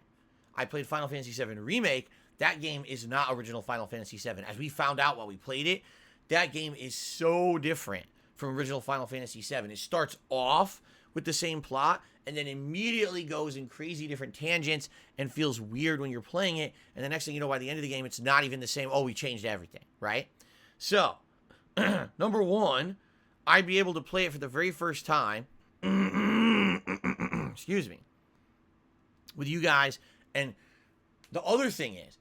I played Final Fantasy VII Remake. That game is not original Final Fantasy VII. As we found out while we played it, that game is so different from original Final Fantasy VII. It starts off with the same plot and then immediately goes in crazy different tangents and feels weird when you're playing it. And the next thing you know, by the end of the game, it's not even the same. Oh, we changed everything, right? So, number one, I'd be able to play it for the very first time. Excuse me. With you guys. And the other thing is,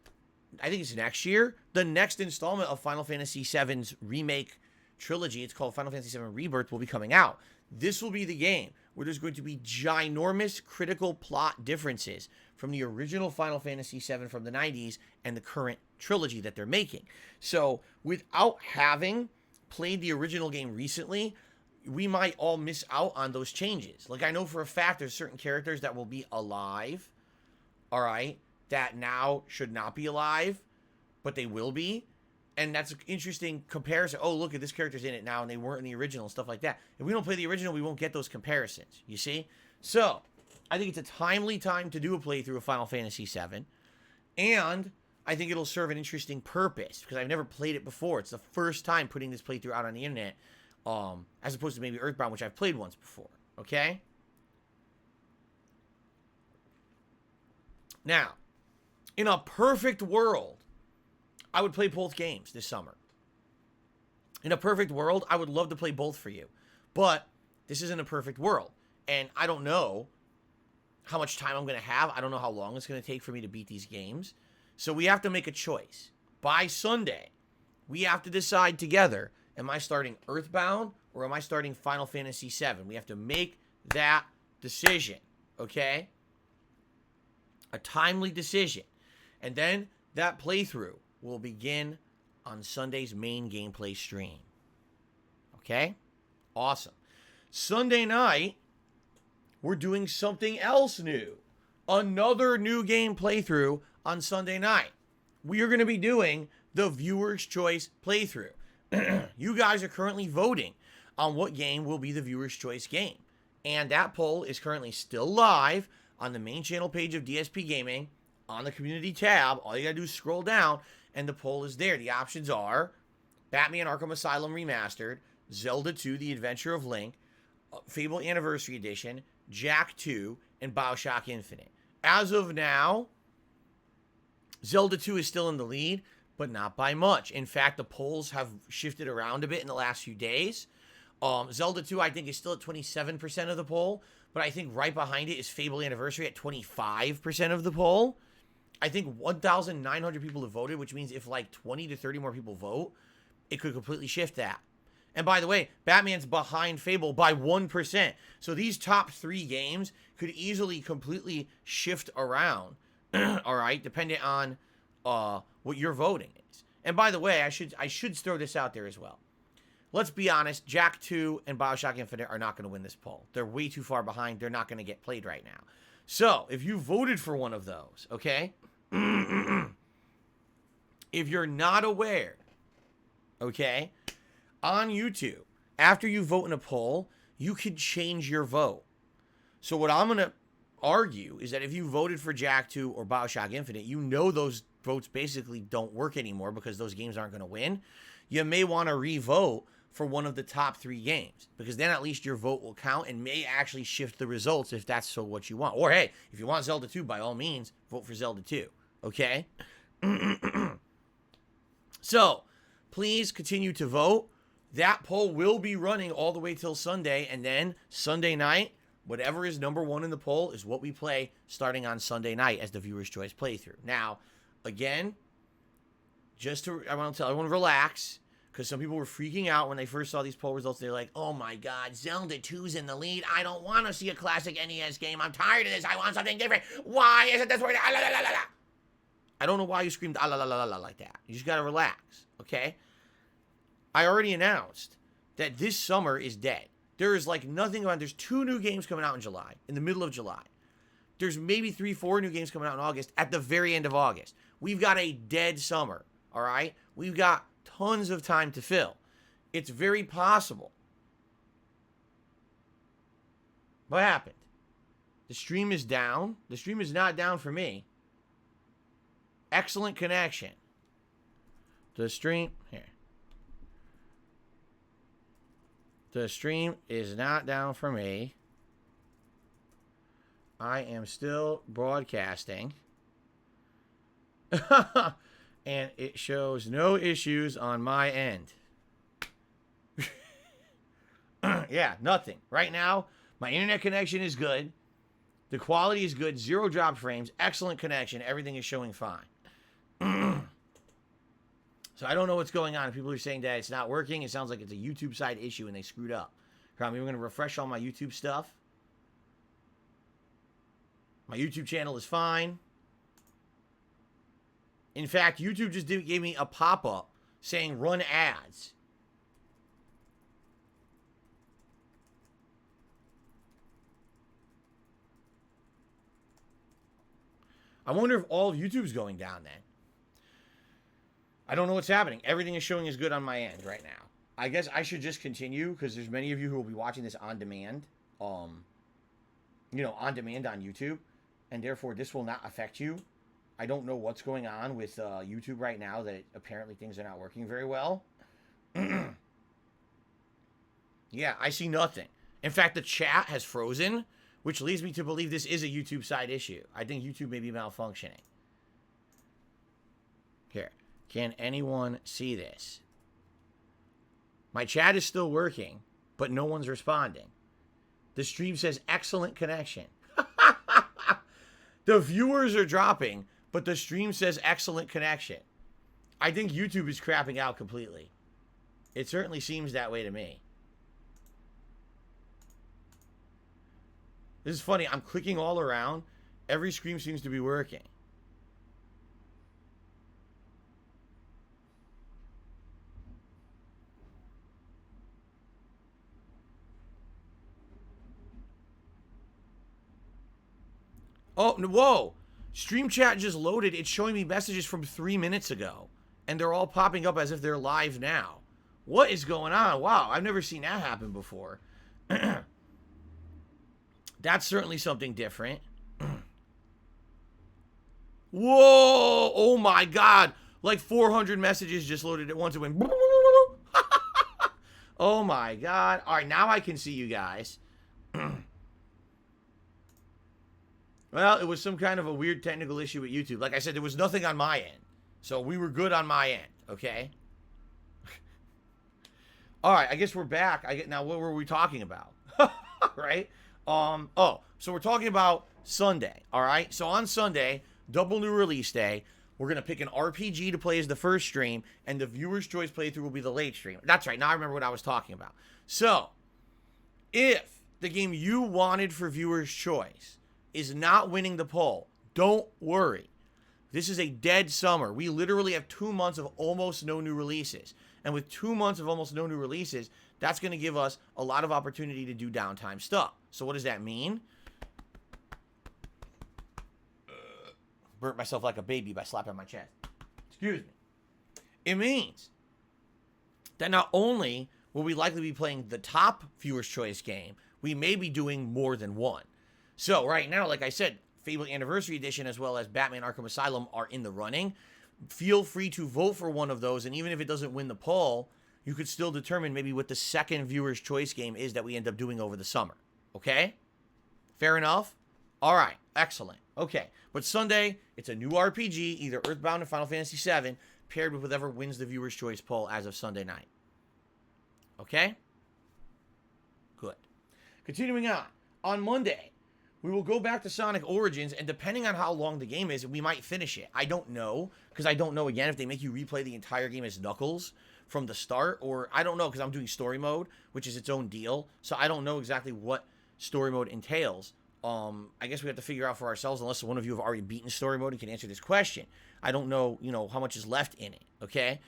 I think it's next year, the next installment of Final Fantasy VII's remake trilogy, it's called Final Fantasy VII Rebirth, will be coming out. This will be the game where there's going to be ginormous critical plot differences from the original Final Fantasy VII from the 90s and the current trilogy that they're making. So without having played the original game recently, we might all miss out on those changes. Like, I know for a fact there's certain characters that will be alive, all right, that now should not be alive, but they will be. And that's an interesting comparison. Oh, look, at this character's in it now, and they weren't in the original and stuff like that. If we don't play the original, we won't get those comparisons, you see? So, I think it's a timely time to do a playthrough of Final Fantasy VII. And I think it'll serve an interesting purpose, because I've never played it before. It's the first time putting this playthrough out on the internet, as opposed to maybe Earthbound, which I've played once before, okay? Now, in a perfect world, I would play both games this summer. In a perfect world, I would love to play both for you. But this isn't a perfect world. And I don't know how much time I'm going to have. I don't know how long it's going to take for me to beat these games. So we have to make a choice. By Sunday, we have to decide together, am I starting Earthbound or am I starting Final Fantasy VII? We have to make that decision, okay? A timely decision. And then that playthrough will begin on Sunday's main gameplay stream. Okay? Awesome. Sunday night, we're doing something else new. Another new game playthrough on Sunday night. We are going to be doing the viewer's choice playthrough. You guys are currently voting on what game will be the viewer's choice game. And that poll is currently still live on the main channel page of DSPGaming on the community tab. All you got to do is scroll down and the poll is there. The options are Batman Arkham Asylum Remastered, Zelda 2, The Adventure of Link, Fable Anniversary Edition, Jak 2, and BioShock Infinite. As of now, Zelda 2 is still in the lead, but not by much. In fact, the polls have shifted around a bit in the last few days. Zelda 2, I think, is still at 27% of the poll, but I think right behind it is Fable Anniversary at 25% of the poll. I think 1,900 people have voted, which means if like 20 to 30 more people vote, it could completely shift that. And by the way, Batman's behind Fable by 1%. So these top 3 games could easily completely shift around, all right, depending on what your voting is. And by the way, I should throw this out there as well. Let's be honest, Jak 2 and BioShock Infinite are not going to win this poll. They're way too far behind. They're not going to get played right now. So, if you voted for one of those, okay? If you're not aware, okay, on YouTube, after you vote in a poll, you could change your vote. So what I'm going to argue is that if you voted for Jak 2 or BioShock Infinite, you know those votes basically don't work anymore because those games aren't going to win. You may want to re-vote for one of the top 3 games, because then at least your vote will count and may actually shift the results if that's so what you want. Or hey, if you want Zelda 2, by all means, vote for Zelda 2, okay? So, please continue to vote. That poll will be running all the way till Sunday, and then Sunday night, whatever is number 1 in the poll is what we play starting on Sunday night as the viewer's choice playthrough. Now, again, I want to tell everyone, relax, because some people were freaking out when they first saw these poll results. They're like, oh my god, Zelda 2's in the lead. I don't want to see a classic NES game. I'm tired of this. I want something different. Why isn't this working? Ah, la, la, la, la. I don't know why you screamed ah, la, la, la, la, like that. You just got to relax, okay? I already announced that this summer is dead. There is like nothing on. There's 2 new games coming out in July, in the middle of July. There's maybe 3, 4 new games coming out in August at the very end of August. We've got a dead summer, all right? We've got tons of time to fill. It's very possible. What happened? The stream is down. The stream is not down for me. Excellent connection. The stream, here. The stream is not down for me. I am still broadcasting. And it shows no issues on my end. Yeah, nothing. Right now, my internet connection is good. The quality is good. 0 drop frames. Excellent connection. Everything is showing fine. So I don't know what's going on. People are saying that it's not working. It sounds like it's a YouTube side issue and they screwed up. We're going to refresh all my YouTube stuff. My YouTube channel is fine. In fact, YouTube just gave me a pop-up saying run ads. I wonder if all of YouTube's going down then. I don't know what's happening. Everything is showing as good on my end right now. I guess I should just continue because there's many of you who will be watching this on demand. On demand on YouTube. And therefore, this will not affect you. I don't know what's going on with YouTube right now, that apparently things are not working very well. Yeah, I see nothing. In fact, the chat has frozen, which leads me to believe this is a YouTube side issue. I think YouTube may be malfunctioning. Here. Can anyone see this? My chat is still working, but no one's responding. The stream says excellent connection. The viewers are dropping, but the stream says excellent connection. I think YouTube is crapping out completely. It certainly seems that way to me. This is funny. I'm clicking all around. Every stream seems to be working. Oh, whoa. Stream chat just loaded. It's showing me messages from 3 minutes ago. And they're all popping up as if they're live now. What is going on? Wow, I've never seen that happen before. That's certainly something different. Whoa! Oh my god! Like 400 messages just loaded at once. It went. Oh my god. Alright, now I can see you guys. Well, it was some kind of a weird technical issue with YouTube. Like I said, there was nothing on my end. So we were good on my end, okay? Alright, I guess we're back. Now, what were we talking about? Right? So we're talking about Sunday, alright? So on Sunday, double new release day, we're going to pick an RPG to play as the first stream, and the viewer's choice playthrough will be the late stream. That's right, now I remember what I was talking about. So, if the game you wanted for viewer's choice is not winning the poll, don't worry. This is a dead summer. We literally have 2 months of almost no new releases. And with 2 months of almost no new releases, that's going to give us a lot of opportunity to do downtime stuff. So what does that mean? Burnt myself like a baby by slapping my chest. Excuse me. It means that not only will we likely be playing the top viewer's choice game, we may be doing more than one. So right now, like I said, Fable Anniversary Edition as well as Batman Arkham Asylum are in the running. Feel free to vote for one of those, and even if it doesn't win the poll, you could still determine maybe what the second viewer's choice game is that we end up doing over the summer. Okay? Fair enough? All right. Excellent. Okay. But Sunday, it's a new RPG, either Earthbound or Final Fantasy VII, paired with whatever wins the viewer's choice poll as of Sunday night. Okay? Good. Continuing on. On Monday, we will go back to Sonic Origins, and depending on how long the game is, we might finish it. I don't know, because I don't know, again, if they make you replay the entire game as Knuckles from the start, or I don't know, because I'm doing story mode, which is its own deal, so I don't know exactly what story mode entails. I guess we have to figure out for ourselves, unless one of you have already beaten story mode and can answer this question. I don't know, how much is left in it, okay?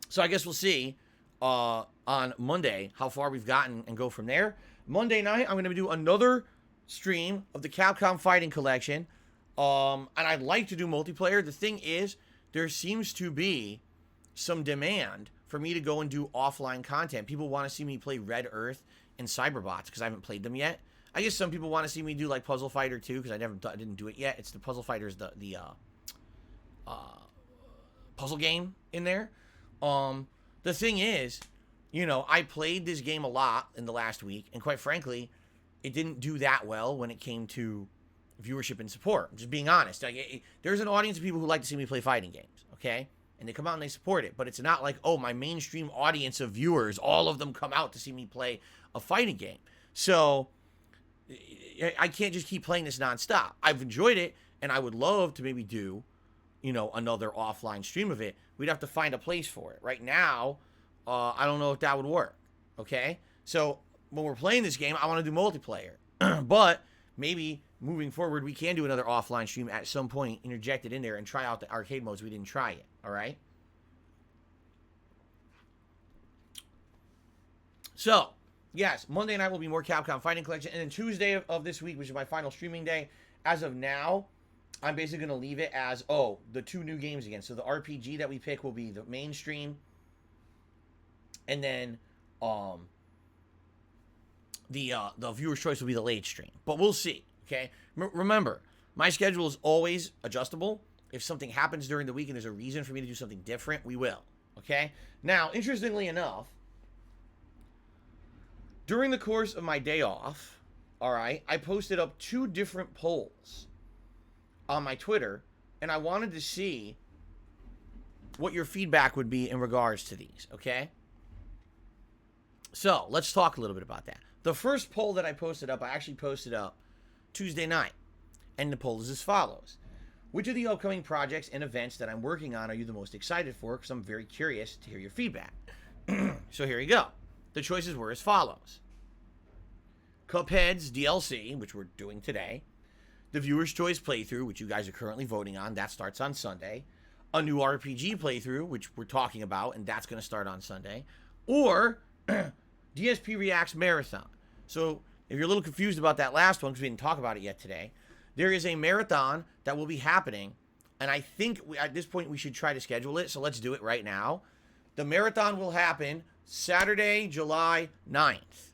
So I guess we'll see on Monday how far we've gotten and go from there. Monday night, I'm going to do another stream of the Capcom Fighting Collection, and I'd like to do multiplayer. The thing is, there seems to be some demand for me to go and do offline content. People want to see me play Red Earth and Cyberbots, because I haven't played them yet. I guess some people want to see me do, like, Puzzle Fighter 2, because I didn't do it yet. It's the Puzzle Fighter's the puzzle game in there. The thing is, I played this game a lot in the last week, and quite frankly, it didn't do that well when it came to viewership and support. I'm just being honest. There's an audience of people who like to see me play fighting games, okay? And they come out and they support it, but it's not like, oh, my mainstream audience of viewers, all of them come out to see me play a fighting game. So I can't just keep playing this nonstop. I've enjoyed it, and I would love to maybe do, another offline stream of it. We'd have to find a place for it. Right now, I don't know if that would work, okay? So when we're playing this game, I want to do multiplayer. But maybe moving forward, we can do another offline stream at some point, interject it in there, and try out the arcade modes we didn't try yet, all right? So, yes, Monday night will be more Capcom Fighting Collection, and then Tuesday of this week, which is my final streaming day, as of now, I'm basically going to leave it as, the 2 new games again. So the RPG that we pick will be the mainstream, and then the viewer's choice will be the late stream. But we'll see, okay? Remember, my schedule is always adjustable. If something happens during the week and there's a reason for me to do something different, we will, okay? Now, interestingly enough, during the course of my day off, all right, I posted up 2 different polls on my Twitter, and I wanted to see what your feedback would be in regards to these, okay? So, let's talk a little bit about that. The first poll that I posted up, I actually posted up Tuesday night, and the poll is as follows. Which of the upcoming projects and events that I'm working on are you the most excited for? Because I'm very curious to hear your feedback. So here you go. The choices were as follows. Cuphead's DLC, which we're doing today. The viewer's choice playthrough, which you guys are currently voting on. That starts on Sunday. A new RPG playthrough, which we're talking about, and that's going to start on Sunday. Or DSP Reacts Marathon. So if you're a little confused about that last one because we didn't talk about it yet today, there is a marathon that will be happening, and I think at this point we should try to schedule it, so let's do it right now. The marathon will happen Saturday, July 9th.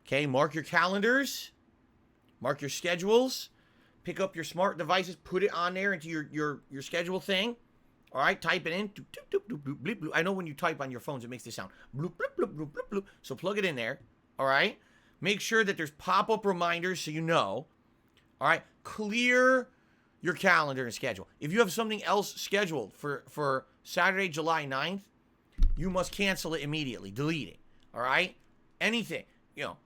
Okay, mark your calendars, mark your schedules, pick up your smart devices, put it on there into your schedule thing. All right, type it in. Doop, doop, doop, doop, bloop, bloop. I know when you type on your phones, it makes this sound. Bloop, bloop, bloop, bloop, bloop, bloop. So plug it in there. All right. Make sure that there's pop-up reminders so you know. All right. Clear your calendar and schedule. If you have something else scheduled for Saturday, July 9th, you must cancel it immediately. Delete it. All right. Anything. You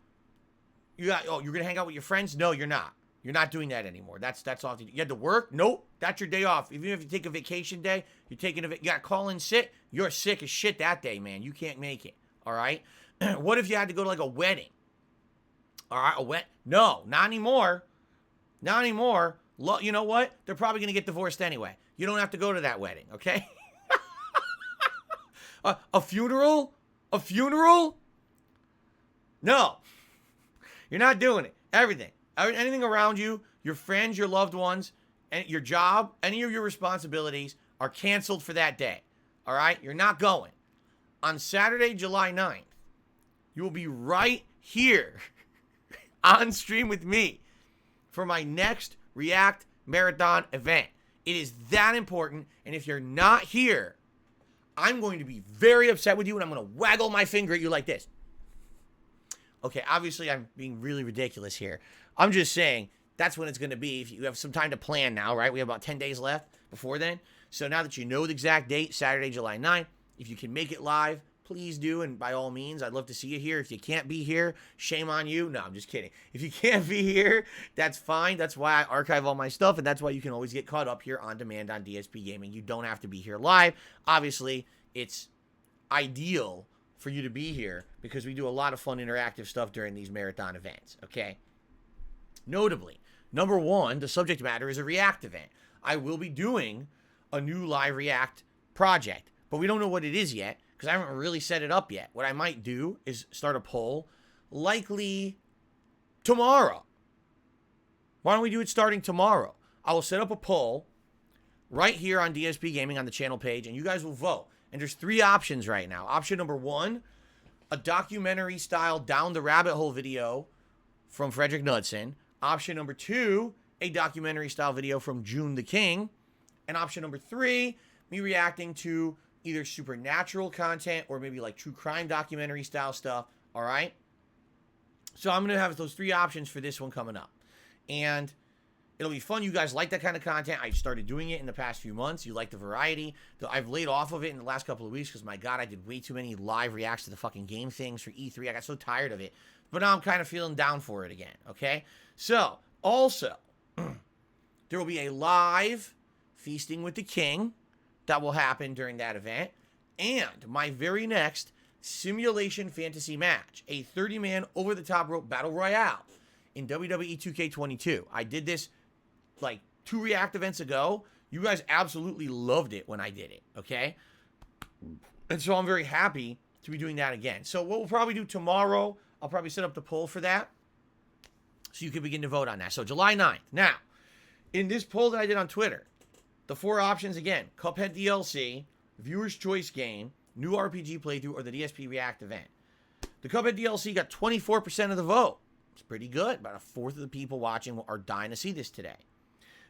got. Oh, you're gonna hang out with your friends? No, you're not. You're not doing that anymore. That's off. You had to work? Nope. That's your day off. Even if you take a vacation day, you're taking you got to call in sick. You're sick as shit that day, man. You can't make it. All right. What if you had to go to like a wedding? All right, No, not anymore. Not anymore. You know what? They're probably gonna get divorced anyway. You don't have to go to that wedding, okay? A funeral? A funeral? No. You're not doing it. Everything. Anything around you, your friends, your loved ones, and your job, any of your responsibilities are canceled for that day. All right? You're not going. On Saturday, July 9th, you will be right here on stream with me for my next React Marathon event. It is that important, and if you're not here, I'm going to be very upset with you, and I'm going to waggle my finger at you like this. Okay, obviously I'm being really ridiculous here. I'm just saying that's when it's going to be. If you have some time to plan now, right? We have about 10 days left before then. So now that you know the exact date, Saturday, July 9th, if you can make it live, please do. And by all means, I'd love to see you here. If you can't be here, shame on you. No, I'm just kidding. If you can't be here, that's fine. That's why I archive all my stuff. And that's why you can always get caught up here on demand on DSP Gaming. You don't have to be here live. Obviously, it's ideal for you to be here because we do a lot of fun interactive stuff during these marathon events, okay? Notably, number one, the subject matter is a React event. I will be doing a new live React project, but we don't know what it is yet because I haven't really set it up yet. What I might do is start a poll, likely tomorrow. Why don't we do it starting tomorrow? I will set up a poll right here on DSP Gaming on the channel page, and you guys will vote. And there's 3 options right now. Option number 1, a documentary-style down-the-rabbit-hole video from Frederick Knudsen. Option number 2, a documentary-style video from June the King. And option number 3, me reacting to either supernatural content or maybe like true crime documentary-style stuff, all right? So I'm going to have those 3 options for this one coming up. And it'll be fun. You guys like that kind of content. I started doing it in the past few months. You like the variety. I've laid off of it in the last couple of weeks because, my God, I did way too many live reacts to the fucking game things for E3. I got so tired of it. But now I'm kind of feeling down for it again, okay? So, also, there will be a live Feasting with the King that will happen during that event. And my very next simulation fantasy match, a 30-man over-the-top rope battle royale in WWE 2K22. I did this like 2 React events ago. You guys absolutely loved it when I did it, okay? And so I'm very happy to be doing that again. So what we'll probably do tomorrow, I'll probably set up the poll for that so you can begin to vote on that. So July 9th. Now, in this poll that I did on Twitter, the 4 options again: Cuphead DLC, Viewer's Choice Game, New RPG Playthrough, or the DSP React event. The Cuphead DLC got 24% of the vote. It's pretty good. About a fourth of the people watching are dying to see this today.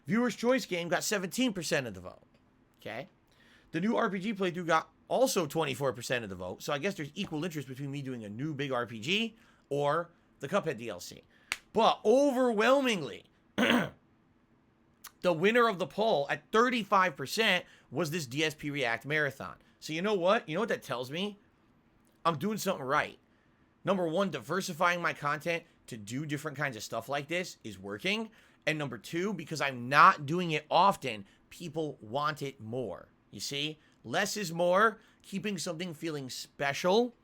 Viewer's Choice Game got 17% of the vote. Okay? The new RPG playthrough got also 24% of the vote. So I guess there's equal interest between me doing a new big RPG or the Cuphead DLC. But overwhelmingly, the winner of the poll at 35% was this DSP React Marathon. So you know what? You know what that tells me? I'm doing something right. Number 1, diversifying my content to do different kinds of stuff like this is working. And number 2, because I'm not doing it often, people want it more. You see? Less is more. Keeping something feeling special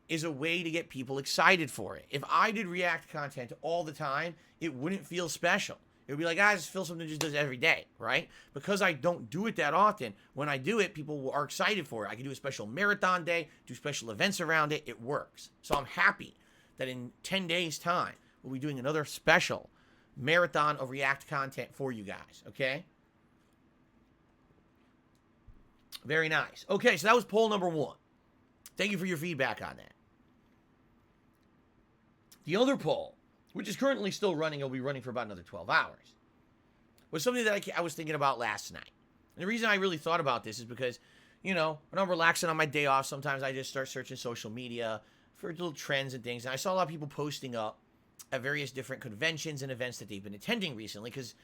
is a way to get people excited for it. If I did React content all the time, it wouldn't feel special. It would be like, I just feel something just does every day, right? Because I don't do it that often, when I do it, people are excited for it. I can do a special marathon day, do special events around it. It works. So I'm happy that in 10 days' time, we'll be doing another special marathon of React content for you guys, okay? Very nice. Okay, so that was poll number 1. Thank you for your feedback on that. The other poll, which is currently still running, it'll be running for about another 12 hours, was something that I was thinking about last night. And the reason I really thought about this is because, you know, when I'm relaxing on my day off, sometimes I just start searching social media for little trends and things. And I saw a lot of people posting up at various different conventions and events that they've been attending recently. Because,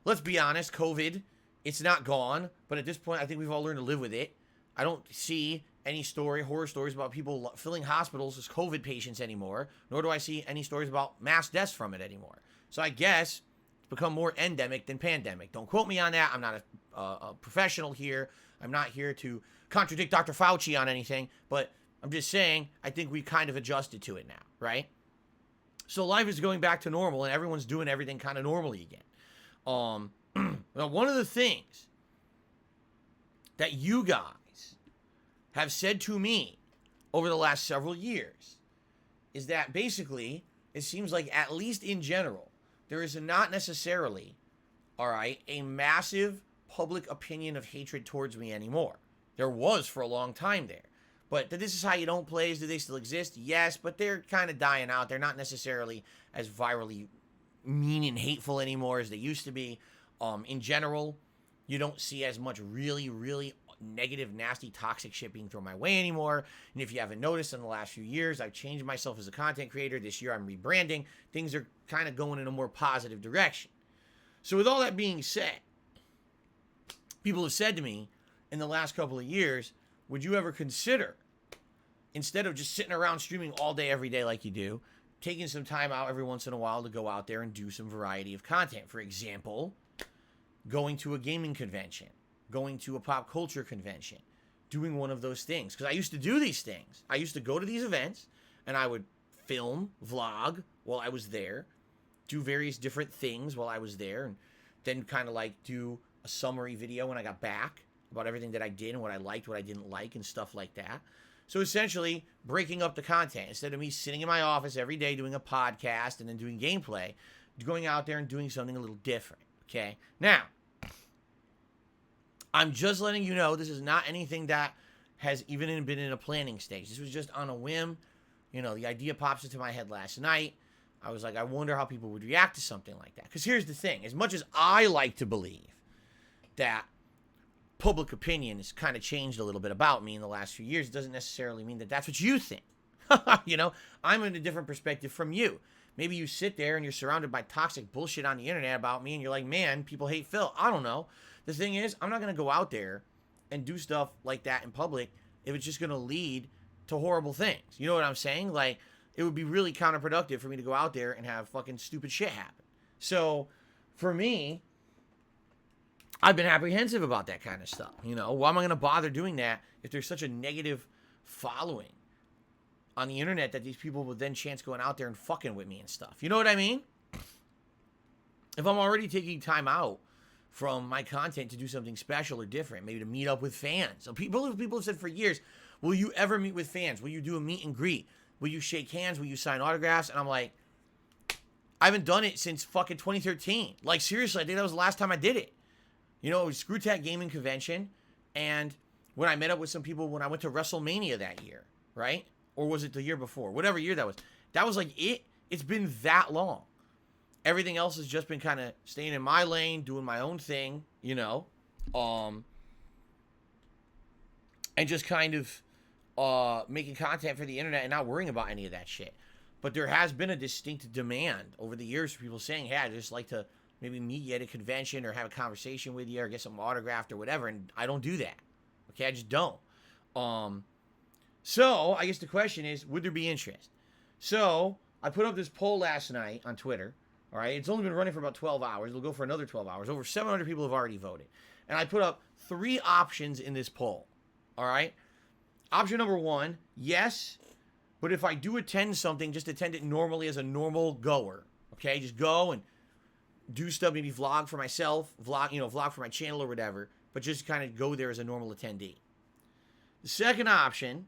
let's be honest, COVID, it's not gone. But at this point, I think we've all learned to live with it. I don't see any horror stories about people filling hospitals as COVID patients anymore. Nor do I see any stories about mass deaths from it anymore. So I guess it's become more endemic than pandemic. Don't quote me on that. I'm not a professional here. I'm not here to contradict Dr. Fauci on anything. But I'm just saying, I think we kind of adjusted to it now, right? So life is going back to normal, and everyone's doing everything kind of normally again. Now, one of the things that you guys have said to me over the last several years is that basically, it seems like, at least in general, there is not necessarily, all right, a massive public opinion of hatred towards me anymore. There was for a long time there. But This Is How You Don't Plays, do they still exist? Yes, but they're kind of dying out. They're not necessarily as virally mean and hateful anymore as they used to be. In general, you don't see as much really, really negative, nasty, toxic shit being thrown my way anymore. And if you haven't noticed, in the last few years, I've changed myself as a content creator. This year, I'm rebranding. Things are kind of going in a more positive direction. So with all that being said, people have said to me in the last couple of years, would you ever consider, instead of just sitting around streaming all day, every day like you do, taking some time out every once in a while to go out there and do some variety of content? For example, going to a gaming convention, going to a pop culture convention, doing one of those things. Because I used to do these things. I used to go to these events, and I would film, vlog while I was there, do various different things while I was there, and then kind of like do a summary video when I got back about everything that I did and what I liked, what I didn't like, and stuff like that. So essentially, breaking up the content. Instead of me sitting in my office every day doing a podcast and then doing gameplay, going out there and doing something a little different, okay? Now, I'm just letting you know this is not anything that has even been in a planning stage. This was just on a whim. You know, the idea pops into my head last night. I was like, I wonder how people would react to something like that. Because here's the thing. As much as I like to believe that public opinion has kind of changed a little bit about me in the last few years, it doesn't necessarily mean that that's what you think. You know, I'm in a different perspective from you. Maybe you sit there and you're surrounded by toxic bullshit on the internet about me and you're like, man, people hate Phil. I don't know. The thing is, I'm not going to go out there and do stuff like that in public if it's just going to lead to horrible things. You know what I'm saying? Like, it would be really counterproductive for me to go out there and have fucking stupid shit happen. So, for me, I've been apprehensive about that kind of stuff. You know, why am I going to bother doing that if there's such a negative following on the internet that these people would then chance going out there and fucking with me and stuff? You know what I mean? If I'm already taking time out from my content to do something special or different, maybe to meet up with fans. So people have said for years, will you ever meet with fans? Will you do a meet and greet? Will you shake hands? Will you sign autographs? And I'm like, I haven't done it since fucking 2013. Like, seriously, I think that was the last time I did it. You know, it was Screwtack Gaming Convention, and when I met up with some people when I went to WrestleMania that year, right? Or was it the year before? Whatever year that was like it. It's been that long. Everything else has just been kind of staying in my lane, doing my own thing, you know, and just kind of making content for the internet and not worrying about any of that shit. But there has been a distinct demand over the years for people saying, hey, I'd just like to maybe meet you at a convention or have a conversation with you or get something autographed or whatever, and I don't do that. Okay, I just don't. So I guess the question is, would there be interest? So I put up this poll last night on Twitter. All right, it's only been running for about 12 hours. It'll go for another 12 hours. Over 700 people have already voted. And I put up 3 options in this poll. All right? Option number 1, yes, but if I do attend something, just attend it normally as a normal goer. Okay, just go and do stuff, maybe vlog for myself, vlog for my channel or whatever, but just kind of go there as a normal attendee. The second option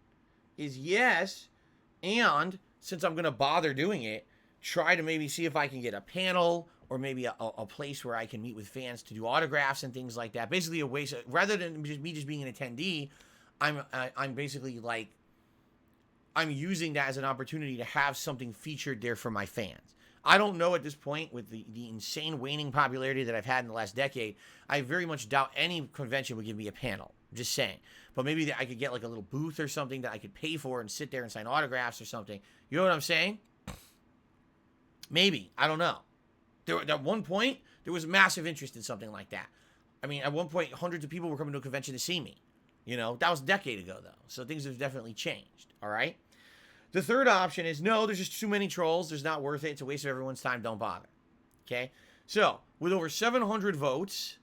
is yes, and since I'm going to bother doing it, try to maybe see if I can get a panel or maybe a place where I can meet with fans to do autographs and things like that. Basically a way, rather than me just being an attendee, I'm basically like, I'm using that as an opportunity to have something featured there for my fans. I don't know at this point, with the insane waning popularity that I've had in the last decade, I very much doubt any convention would give me a panel. I'm just saying. But maybe I could get like a little booth or something that I could pay for and sit there and sign autographs or something. You know what I'm saying? Maybe. I don't know. At one point, there was massive interest in something like that. I mean, at one point, hundreds of people were coming to a convention to see me. You know, that was a decade ago, though. So things have definitely changed. All right? The third option is, no, there's just too many trolls. There's not worth it. It's a waste of everyone's time. Don't bother. Okay? So, with over 700 votes,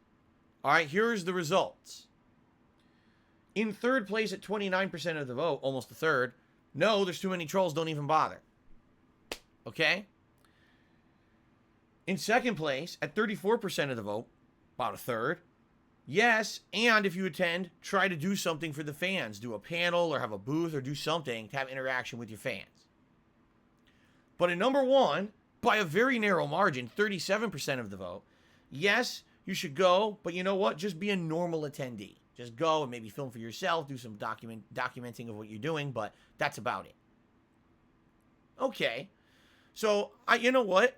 all right, here's the results. In third place at 29% of the vote, almost a third, no, there's too many trolls. Don't even bother. Okay? In second place, at 34% of the vote, about a third, yes, and if you attend, try to do something for the fans. Do a panel or have a booth or do something to have interaction with your fans. But in number one, by a very narrow margin, 37% of the vote, yes, you should go, but you know what? Just be a normal attendee. Just go and maybe film for yourself, do some documenting of what you're doing, but that's about it. Okay. So, you know what?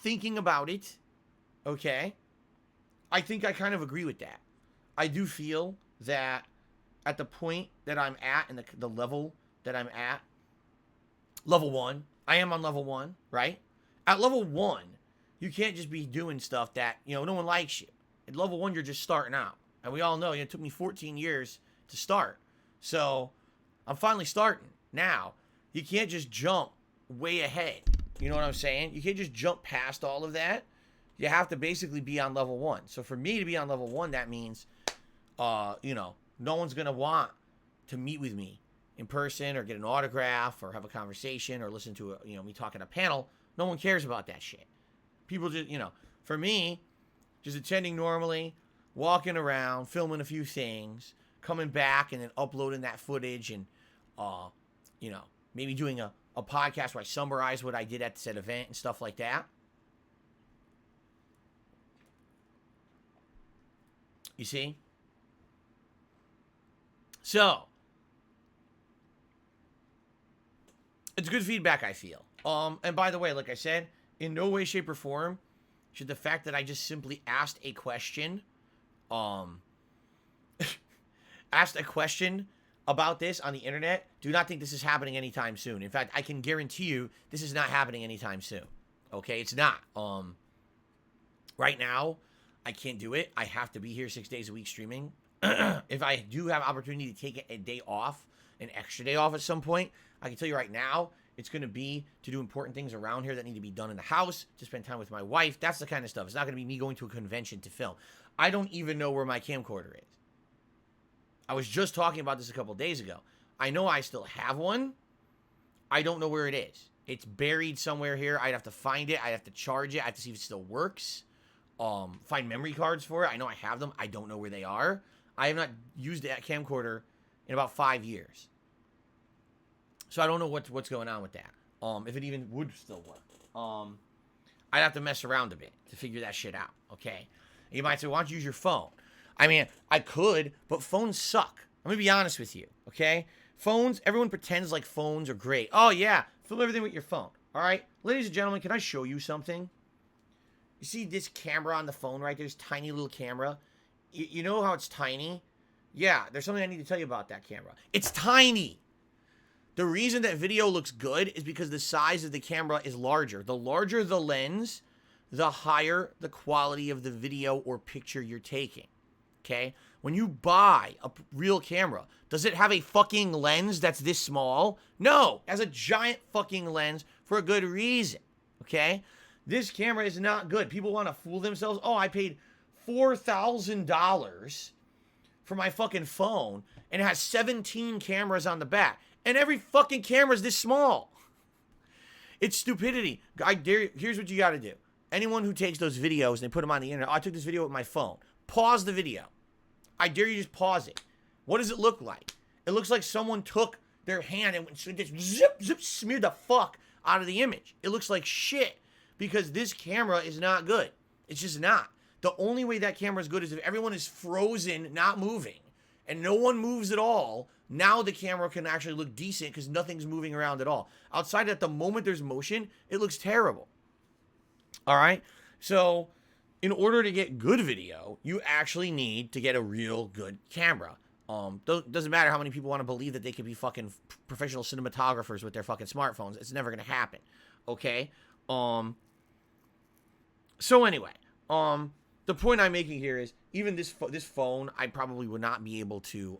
Thinking about it, okay, I think I kind of agree with that. I do feel that at the point that I'm at and the level that I'm at, level 1, I am on level 1, right? At level 1, you can't just be doing stuff that, you know, no one likes you. At level 1, you're just starting out. And we all know, it took me 14 years to start. So, I'm finally starting. Now, you can't just jump way ahead. You know what I'm saying? You can't just jump past all of that. You have to basically be on level 1. So for me to be on level 1, that means, you know, no one's going to want to meet with me in person or get an autograph or have a conversation or listen to, me talking at a panel. No one cares about that shit. People just, for me, just attending normally, walking around, filming a few things, coming back and then uploading that footage and, maybe doing a podcast where I summarize what I did at said event and stuff like that. You see? So, it's good feedback, I feel. And by the way, like I said, in no way, shape, or form should the fact that I just simply asked a question, about this on the internet, do not think this is happening anytime soon. In fact, I can guarantee you this is not happening anytime soon. Okay, it's not. Right now, I can't do it. I have to be here 6 days a week streaming. If I do have opportunity to take a day off, an extra day off at some point, I can tell you right now, it's going to be to do important things around here that need to be done in the house, to spend time with my wife. That's the kind of stuff. It's not going to be me going to a convention to film. I don't even know where my camcorder is. I was just talking about this a couple days ago. I know I still have one. I don't know where it is. It's buried somewhere here. I'd have to find it. I'd have to charge it. I have to see if it still works. Find memory cards for it. I know I have them. I don't know where they are. I have not used that camcorder in about 5 years. So I don't know what's going on with that. If it even would still work. I'd have to mess around a bit to figure that shit out. Okay. And you might say, why don't you use your phone? I mean, I could, but phones suck. I'm going to be honest with you, okay? Phones, everyone pretends like phones are great. Oh, yeah, film everything with your phone, all right? Ladies and gentlemen, can I show you something? You see this camera on the phone right there, this tiny little camera? You know how it's tiny? Yeah, there's something I need to tell you about that camera. It's tiny. The reason that video looks good is because the size of the camera is larger. The larger the lens, the higher the quality of the video or picture you're taking. Okay? When you buy a real camera, does it have a fucking lens that's this small? No, it has a giant fucking lens for a good reason. Okay? This camera is not good. People want to fool themselves. Oh, I paid $4,000 for my fucking phone and it has 17 cameras on the back. And every fucking camera is this small. It's stupidity. Here's what you got to do. Anyone who takes those videos and they put them on the internet, oh, I took this video with my phone. Pause the video. I dare you just pause it. What does it look like? It looks like someone took their hand and just zip, smeared the fuck out of the image. It looks like shit because this camera is not good. It's just not. The only way that camera is good is if everyone is frozen, not moving, and no one moves at all. Now the camera can actually look decent because nothing's moving around at all. Outside, at the moment there's motion, it looks terrible. All right? So in order to get good video, you actually need to get a real good camera. Doesn't matter how many people want to believe that they could be fucking professional cinematographers with their fucking smartphones. It's never going to happen. Okay? So anyway, the point I'm making here is even this phone, I probably would not be able to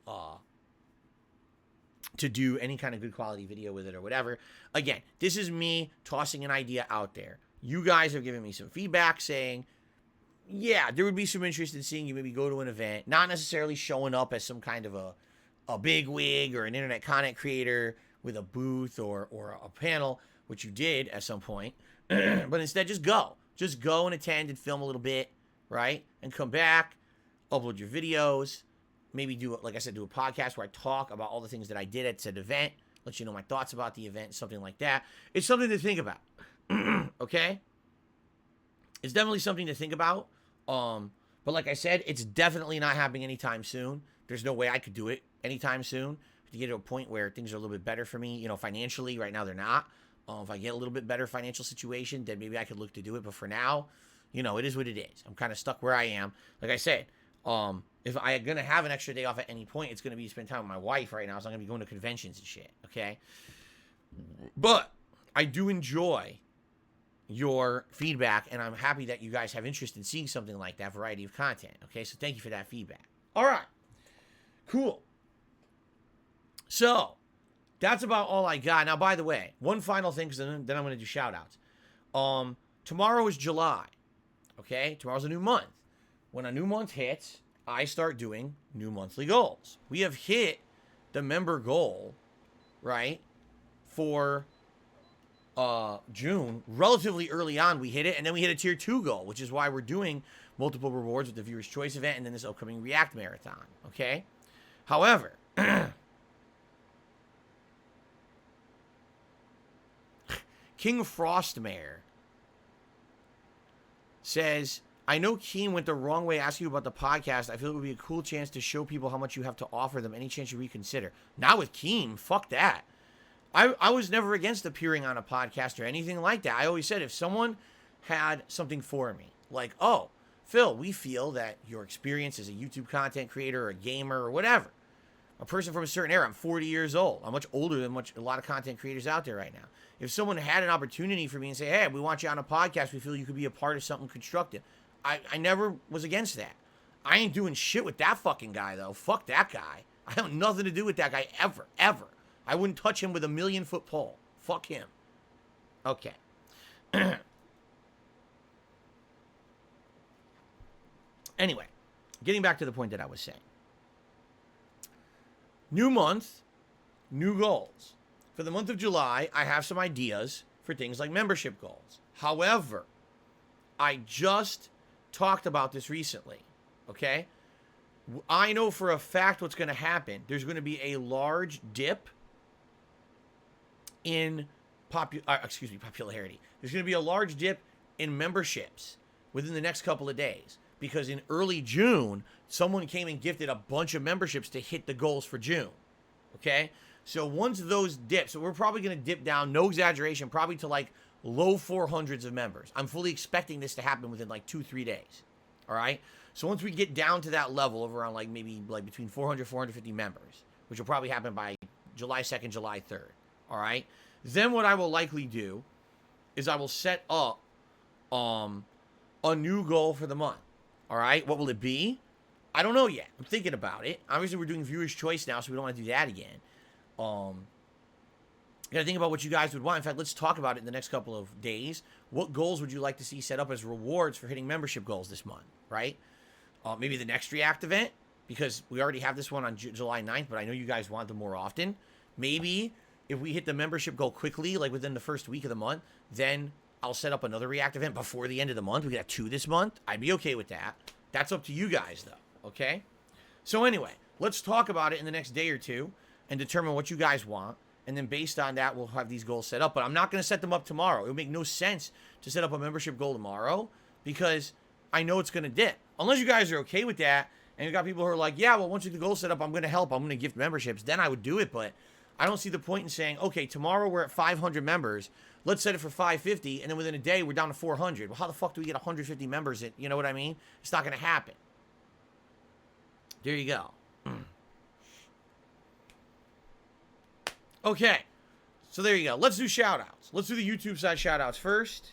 do any kind of good quality video with it or whatever. Again, this is me tossing an idea out there. You guys have given me some feedback saying, yeah, there would be some interest in seeing you maybe go to an event, not necessarily showing up as some kind of a big wig or an internet content creator with a booth or a panel, which you did at some point, but instead just go and attend and film a little bit, right? And come back, upload your videos, maybe do, like I said, do a podcast where I talk about all the things that I did at said event, let you know my thoughts about the event, something like that. It's something to think about, okay? It's definitely something to think about. But like I said, it's definitely not happening anytime soon. There's no way I could do it anytime soon. To get to a point where things are a little bit better for me, financially. Right now they're not. If I get a little bit better financial situation, then maybe I could look to do it. But for now, it is what it is. I'm kind of stuck where I am. Like I said, if I'm going to have an extra day off at any point, it's going to be to spend time with my wife right now. So I'm going to be going to conventions and shit. Okay. But I do enjoy your feedback, and I'm happy that you guys have interest in seeing something like that variety of content. Okay, so thank you for that feedback. All right, cool. So that's about all I got. Now, by the way, one final thing, because then I'm going to do shout outs. Tomorrow is July. Okay, tomorrow's a new month. When a new month hits, I start doing new monthly goals. We have hit the member goal, right, for June. Relatively early on we hit it, and then we hit a tier 2 goal, which is why we're doing multiple rewards with the Viewer's Choice event and then this upcoming React Marathon. Okay, however, King Frostmare says, I know Keen went the wrong way asking you about the podcast. I feel it would be a cool chance to show people how much you have to offer them. Any chance you reconsider? Not with Keen. Fuck that. I was never against appearing on a podcast or anything like that. I always said if someone had something for me, like, oh, Phil, we feel that your experience as a YouTube content creator or a gamer or whatever, a person from a certain era, I'm 40 years old. I'm much older than a lot of content creators out there right now. If someone had an opportunity for me and say, hey, we want you on a podcast, we feel you could be a part of something constructive, I never was against that. I ain't doing shit with that fucking guy, though. Fuck that guy. I have nothing to do with that guy ever. I wouldn't touch him with a 1,000,000-foot pole. Fuck him. Okay. Anyway, getting back to the point that I was saying. New month, new goals. For the month of July, I have some ideas for things like membership goals. However, I just talked about this recently, okay? I know for a fact what's going to happen. There's going to be a large dip in popularity. There's going to be a large dip in memberships within the next couple of days because in early June, someone came and gifted a bunch of memberships to hit the goals for June, okay? So once those dip, so we're probably going to dip down, no exaggeration, probably to like low 400s of members. I'm fully expecting this to happen within like 2-3 days, all right? So once we get down to that level of around like maybe like between 400, 450 members, which will probably happen by July 2nd, July 3rd, all right? Then what I will likely do is I will set up a new goal for the month, all right? What will it be? I don't know yet. I'm thinking about it. Obviously, we're doing Viewer's Choice now, so we don't want to do that again. You got to think about what you guys would want. In fact, let's talk about it in the next couple of days. What goals would you like to see set up as rewards for hitting membership goals this month, right? Maybe the next React event, because we already have this one on July 9th, but I know you guys want them more often. Maybe if we hit the membership goal quickly, like within the first week of the month, then I'll set up another React event before the end of the month. We could have 2 this month. I'd be okay with that. That's up to you guys, though, okay? So anyway, let's talk about it in the next day or two and determine what you guys want. And then based on that, we'll have these goals set up. But I'm not going to set them up tomorrow. It would make no sense to set up a membership goal tomorrow because I know it's going to dip. Unless you guys are okay with that, and you got people who are like, yeah, well, once you get the goal set up, I'm going to help. I'm going to gift memberships. Then I would do it, but I don't see the point in saying, okay, tomorrow we're at 500 members. Let's set it for 550, and then within a day, we're down to 400. Well, how the fuck do we get 150 members? You know what I mean? It's not going to happen. There you go. Okay. So there you go. Let's do shout-outs. Let's do the YouTube side shout-outs first.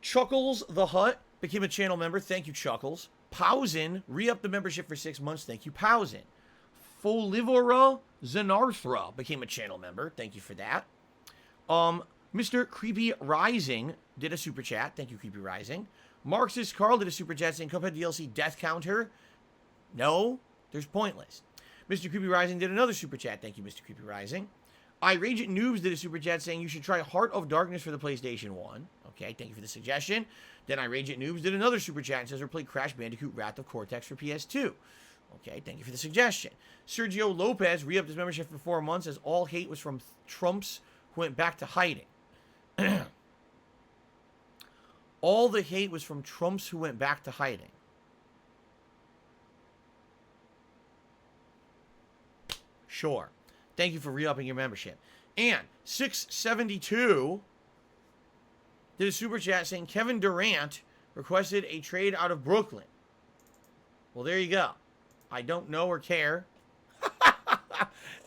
Chuckles the Hut became a channel member. Thank you, Chuckles. Pausin re-upped the membership for 6 months. Thank you, Pausin. Folivora Zenarthra became a channel member. Thank you for that. Mr. Creepy Rising did a super chat. Thank you, Creepy Rising. Marxist Carl did a super chat saying Cuphead DLC death counter. No, there's pointless. Mr. Creepy Rising did another super chat. Thank you, Mr. Creepy Rising. iRagent Noobs did a super chat saying you should try Heart of Darkness for the PlayStation 1. Okay, thank you for the suggestion. Then iRagent Noobs did another super chat and says, or play Crash Bandicoot Wrath of Cortex for PS2. Okay, thank you for the suggestion. Sergio Lopez re-upped his membership for 4 months as all hate was from Trumps who went back to hiding. All the hate was from Trumps who went back to hiding. Sure. Thank you for re-upping your membership. And 672 did a super chat saying Kevin Durant requested a trade out of Brooklyn. Well, there you go. I don't know or care.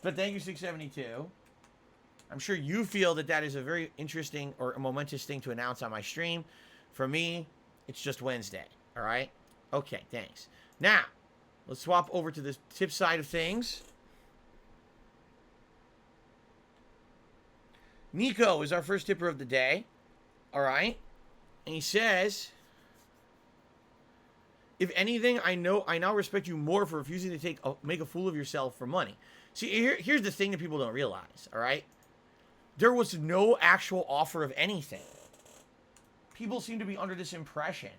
But thank you, 672. I'm sure you feel that that is a very interesting or a momentous thing to announce on my stream. For me, it's just Wednesday. All right? Okay, thanks. Now, let's swap over to the tip side of things. Nico is our first tipper of the day. All right? And he says, if anything, I now respect you more for refusing to make a fool of yourself for money. See, here's the thing that people don't realize, all right? There was no actual offer of anything. People seem to be under this impression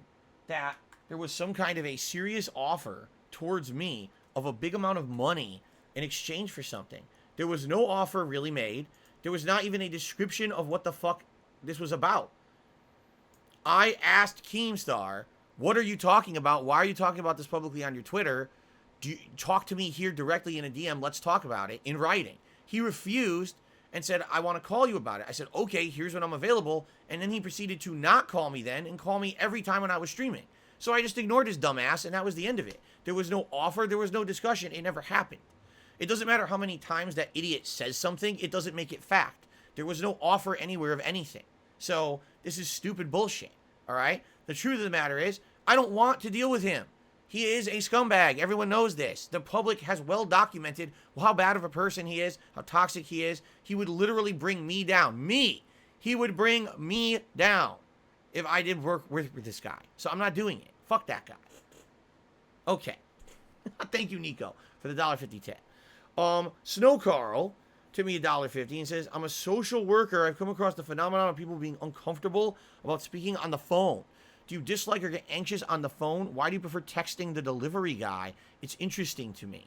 that there was some kind of a serious offer towards me of a big amount of money in exchange for something. There was no offer really made. There was not even a description of what the fuck this was about. I asked Keemstar, what are you talking about? Why are you talking about this publicly on your Twitter? Talk to me here directly in a DM. Let's talk about it in writing. He refused and said, I want to call you about it. I said, okay, here's when I'm available. And then he proceeded to not call me then and call me every time when I was streaming. So I just ignored his dumb ass, and that was the end of it. There was no offer. There was no discussion. It never happened. It doesn't matter how many times that idiot says something. It doesn't make it fact. There was no offer anywhere of anything. So this is stupid bullshit, all right? The truth of the matter is, I don't want to deal with him. He is a scumbag. Everyone knows this. The public has well documented how bad of a person he is, how toxic he is. He would literally bring me down. Me. He would bring me down if I did work with this guy. So I'm not doing it. Fuck that guy. Okay. Thank you, Nico, for the $1.50 tip. Snow Carl took me $1.50 and says, I'm a social worker. I've come across the phenomenon of people being uncomfortable about speaking on the phone. Do you dislike or get anxious on the phone? Why do you prefer texting the delivery guy? It's interesting to me.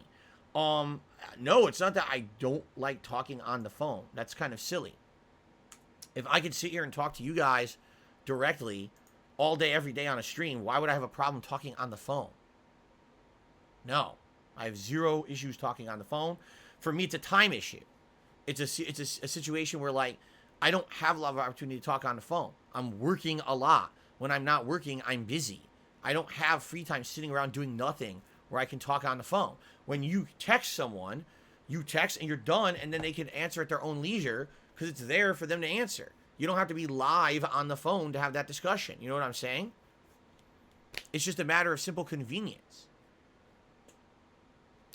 No, it's not that I don't like talking on the phone. That's kind of silly. If I could sit here and talk to you guys directly all day, every day on a stream, why would I have a problem talking on the phone? No, I have zero issues talking on the phone. For me, it's a time issue. It's a situation where, like, I don't have a lot of opportunity to talk on the phone. I'm working a lot. When I'm not working, I'm busy. I don't have free time sitting around doing nothing where I can talk on the phone. When you text someone, you text and you're done, and then they can answer at their own leisure because it's there for them to answer. You don't have to be live on the phone to have that discussion. You know what I'm saying? It's just a matter of simple convenience.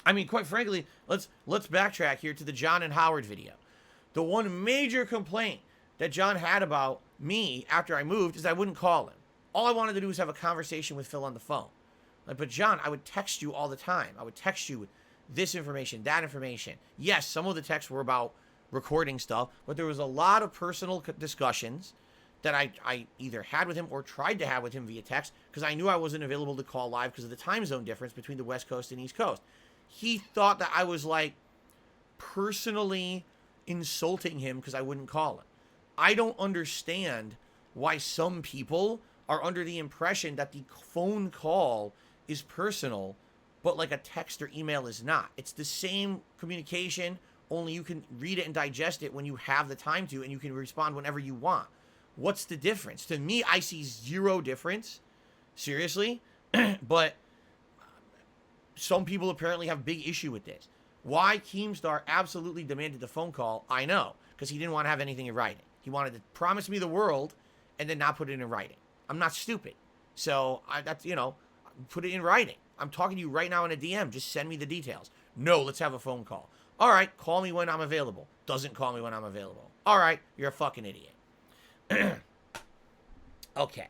I mean, quite frankly, let's backtrack here to the John and Howard video. The one major complaint that John had about me after I moved is I wouldn't call him. All I wanted to do was have a conversation with Phil on the phone. Like, but John, I would text you all the time. I would text you with this information, that information. Yes, some of the texts were about recording stuff, but there was a lot of personal discussions that I either had with him or tried to have with him via text because I knew I wasn't available to call live because of the time zone difference between the West Coast and East Coast. he thought that I was like personally insulting him because I wouldn't call him. I don't understand why some people are under the impression that the phone call is personal, but like a text or email is not. It's the same communication, only you can read it and digest it when you have the time to, and you can respond whenever you want. What's the difference? To me, I see zero difference. Seriously. But some people apparently have a big issue with this. Why Keemstar absolutely demanded the phone call, I know. Because he didn't want to have anything in writing. He wanted to promise me the world and then not put it in writing. I'm not stupid. So, that's, put it in writing. I'm talking to you right now in a DM. Just send me the details. No, let's have a phone call. All right, call me when I'm available. Doesn't call me when I'm available. All right, you're a fucking idiot. Okay.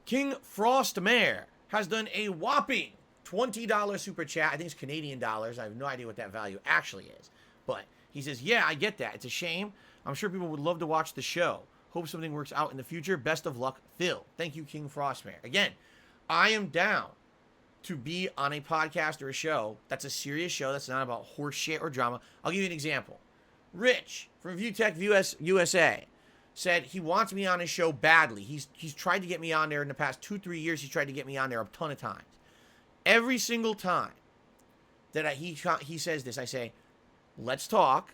King Frostmare has done a whopping $20 super chat. I think it's Canadian dollars. I have no idea what that value actually is. But he says, yeah, I get that. It's a shame. I'm sure people would love to watch the show. Hope something works out in the future. Best of luck, Phil. Thank you, King Frostmare. Again, I am down to be on a podcast or a show that's a serious show that's not about horse shit or drama. I'll give you an example. Rich from ViewTech USA said he wants me on his show badly. He's tried to get me on there in the past 2-3 years. He's tried to get me on there a ton of times. Every single time that he says this, I say, let's talk.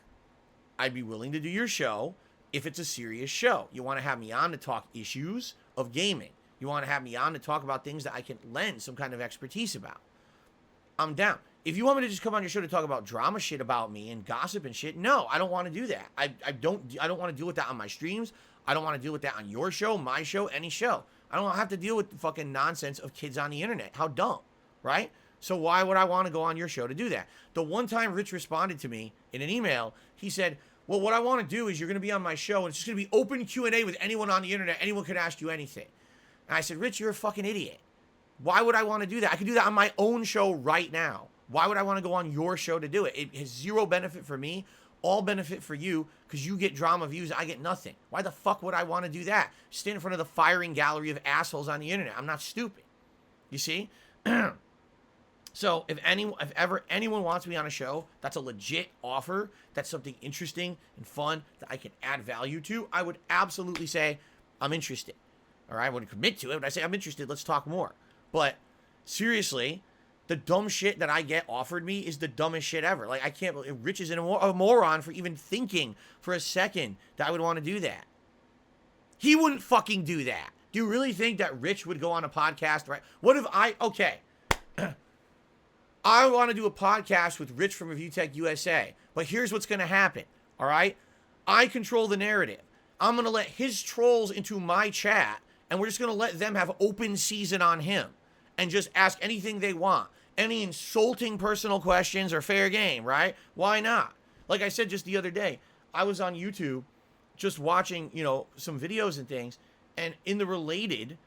I'd be willing to do your show if it's a serious show. You want to have me on to talk issues of gaming. You want to have me on to talk about things that I can lend some kind of expertise about. I'm down. If you want me to just come on your show to talk about drama shit about me and gossip and shit, no, I don't want to do that. I don't want to deal with that on my streams. I don't want to deal with that on your show, my show, any show. I don't have to deal with the fucking nonsense of kids on the internet. How dumb, right? So why would I want to go on your show to do that? The one time Rich responded to me in an email, he said, well, what I want to do is you're going to be on my show, and it's just going to be open Q&A with anyone on the internet. Anyone could ask you anything. And I said, Rich, you're a fucking idiot. Why would I want to do that? I could do that on my own show right now. Why would I want to go on your show to do it? It has zero benefit for me, all benefit for you, because you get drama views, I get nothing. Why the fuck would I want to do that? Stand in front of the firing gallery of assholes on the internet. I'm not stupid. You see? So if ever anyone wants me on a show, that's a legit offer, that's something interesting and fun that I can add value to, I would absolutely say I'm interested. All right, I wouldn't commit to it, but I say I'm interested, let's talk more. But seriously, the dumb shit that I get offered me is the dumbest shit ever. Like, I can't believe Rich is a moron for even thinking for a second that I would want to do that. He wouldn't fucking do that. Do you really think that Rich would go on a podcast, right? What if okay. I want to do a podcast with Rich from ViewTech USA, but here's what's going to happen, all right? I control the narrative. I'm going to let his trolls into my chat, and we're just going to let them have open season on him and just ask anything they want. Any insulting personal questions are fair game, right? Why not? Like I said just the other day, I was on YouTube just watching, some videos and things, and in the related,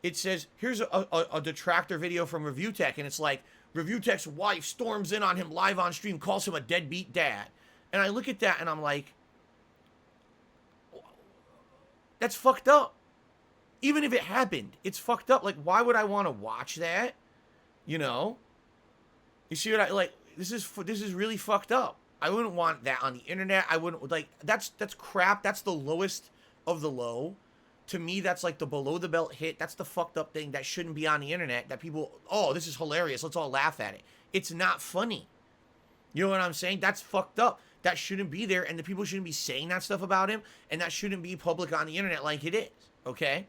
it says, here's a detractor video from ReviewTech, and it's like, ReviewTech's wife storms in on him live on stream, calls him a deadbeat dad. And I look at that and I'm like, that's fucked up. Even if it happened, it's fucked up. Like, why would I want to watch that? You see what this is really fucked up. I wouldn't want that on the internet. I wouldn't, that's crap. That's the lowest of the low. To me, that's like the below the belt hit. That's the fucked up thing that shouldn't be on the internet, that people, oh, this is hilarious, let's all laugh at it. It's not funny. You know what I'm saying? That's fucked up. That shouldn't be there, and the people shouldn't be saying that stuff about him, and that shouldn't be public on the internet like it is, okay?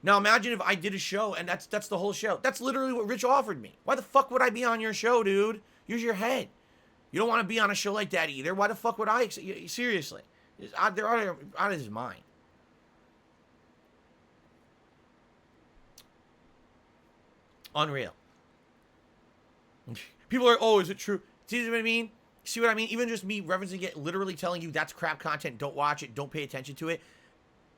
Now imagine if I did a show, and that's the whole show. That's literally what Rich offered me. Why the fuck would I be on your show, dude? Use your head. You don't want to be on a show like that either. Why the fuck would I? Seriously. They're out of his mind. Unreal. People are, oh, is it true? See what I mean? See what I mean? Even just me referencing it, literally telling you that's crap content, don't watch it, don't pay attention to it.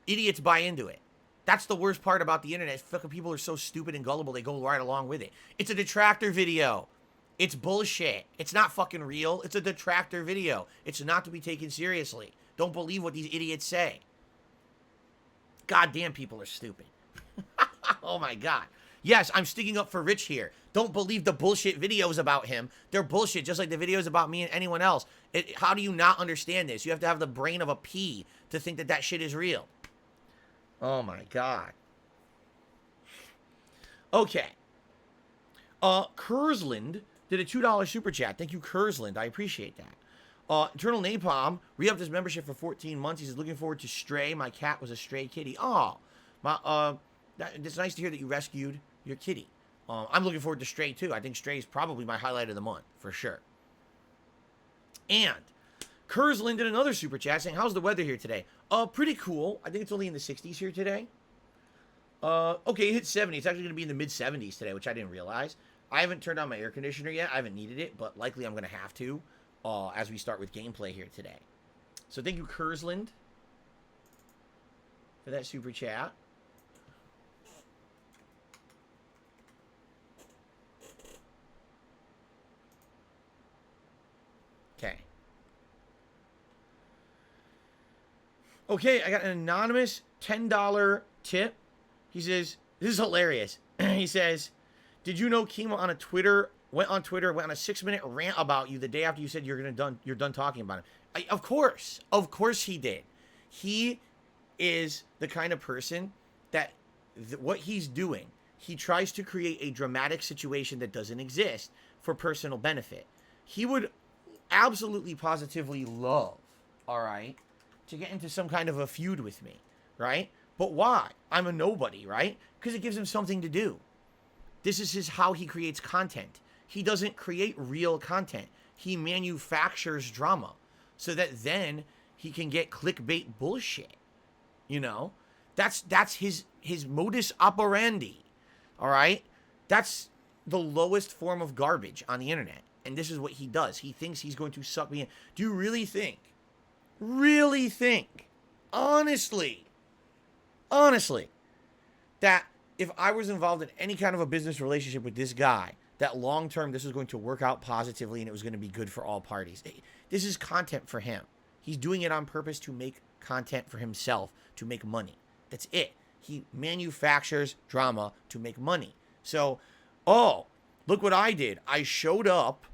Idiots buy into it. That's the worst part about the internet. Fucking people are so stupid and gullible, they go right along with it. It's a detractor video. It's bullshit. It's not fucking real. It's a detractor video. It's not to be taken seriously. Don't believe what these idiots say. Goddamn, people are stupid. Oh my God. Yes, I'm sticking up for Rich here. Don't believe the bullshit videos about him. They're bullshit, just like the videos about me and anyone else. How do you not understand this? You have to have the brain of a pea to think that that shit is real. Oh my god. Okay. Kursland did a $2 super chat. Thank you, Kursland. I appreciate that. Eternal Napalm re-upped his membership for 14 months. He says, looking forward to Stray. My cat was a stray kitty. Oh, it's nice to hear that you rescued your kitty. I'm looking forward to Stray, too. I think Stray is probably my highlight of the month, for sure. And Kursland did another super chat saying, how's the weather here today? Pretty cool. I think it's only in the 60s here today. Okay, it hit 70. It's actually going to be in the mid-70s today, which I didn't realize. I haven't turned on my air conditioner yet. I haven't needed it, but likely I'm going to have to as we start with gameplay here today. So thank you, Kursland, for that super chat. Okay. Okay, I got an anonymous $10 tip. He says, this is hilarious. He says, did you know Kima went on Twitter, went on a 6-minute rant about you the day after you said you're done talking about him? Of course he did. He is the kind of person that what he's doing, he tries to create a dramatic situation that doesn't exist for personal benefit. He would absolutely positively love, all right, to get into some kind of a feud with me, right? But why? I'm a nobody, right? Because it gives him something to do. This is how he creates content. He doesn't create real content. He manufactures drama so that then he can get clickbait bullshit. You know? That's his modus operandi. All right? That's the lowest form of garbage on the internet. And this is what he does. He thinks he's going to suck me in. Do you really think, honestly, that if I was involved in any kind of a business relationship with this guy, that long term this was going to work out positively and it was going to be good for all parties? This is content for him. He's doing it on purpose to make content for himself, to make money. That's it. He manufactures drama to make money. So, oh, look what I did. I showed up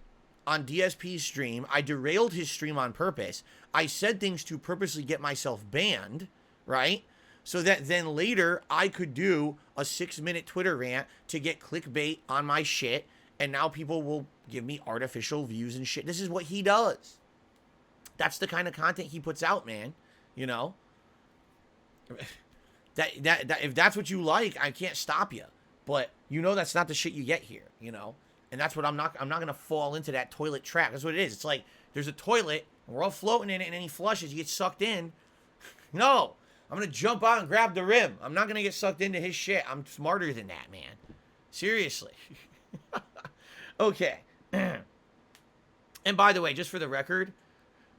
on DSP's stream. I derailed his stream on purpose. I said things to purposely get myself banned, right? So that then later I could do a 6-minute Twitter rant to get clickbait on my shit, and now people will give me artificial views and shit. This is what he does. That's the kind of content he puts out, man. You know? That if that's what you like, I can't stop you. But you know that's not the shit you get here, you know? And that's what I'm not going to fall into that toilet trap. That's what it is. It's like there's a toilet, and we're all floating in it, and then he flushes, you get sucked in. No. I'm going to jump out and grab the rim. I'm not going to get sucked into his shit. I'm smarter than that, man. Seriously. Okay. And by the way, just for the record,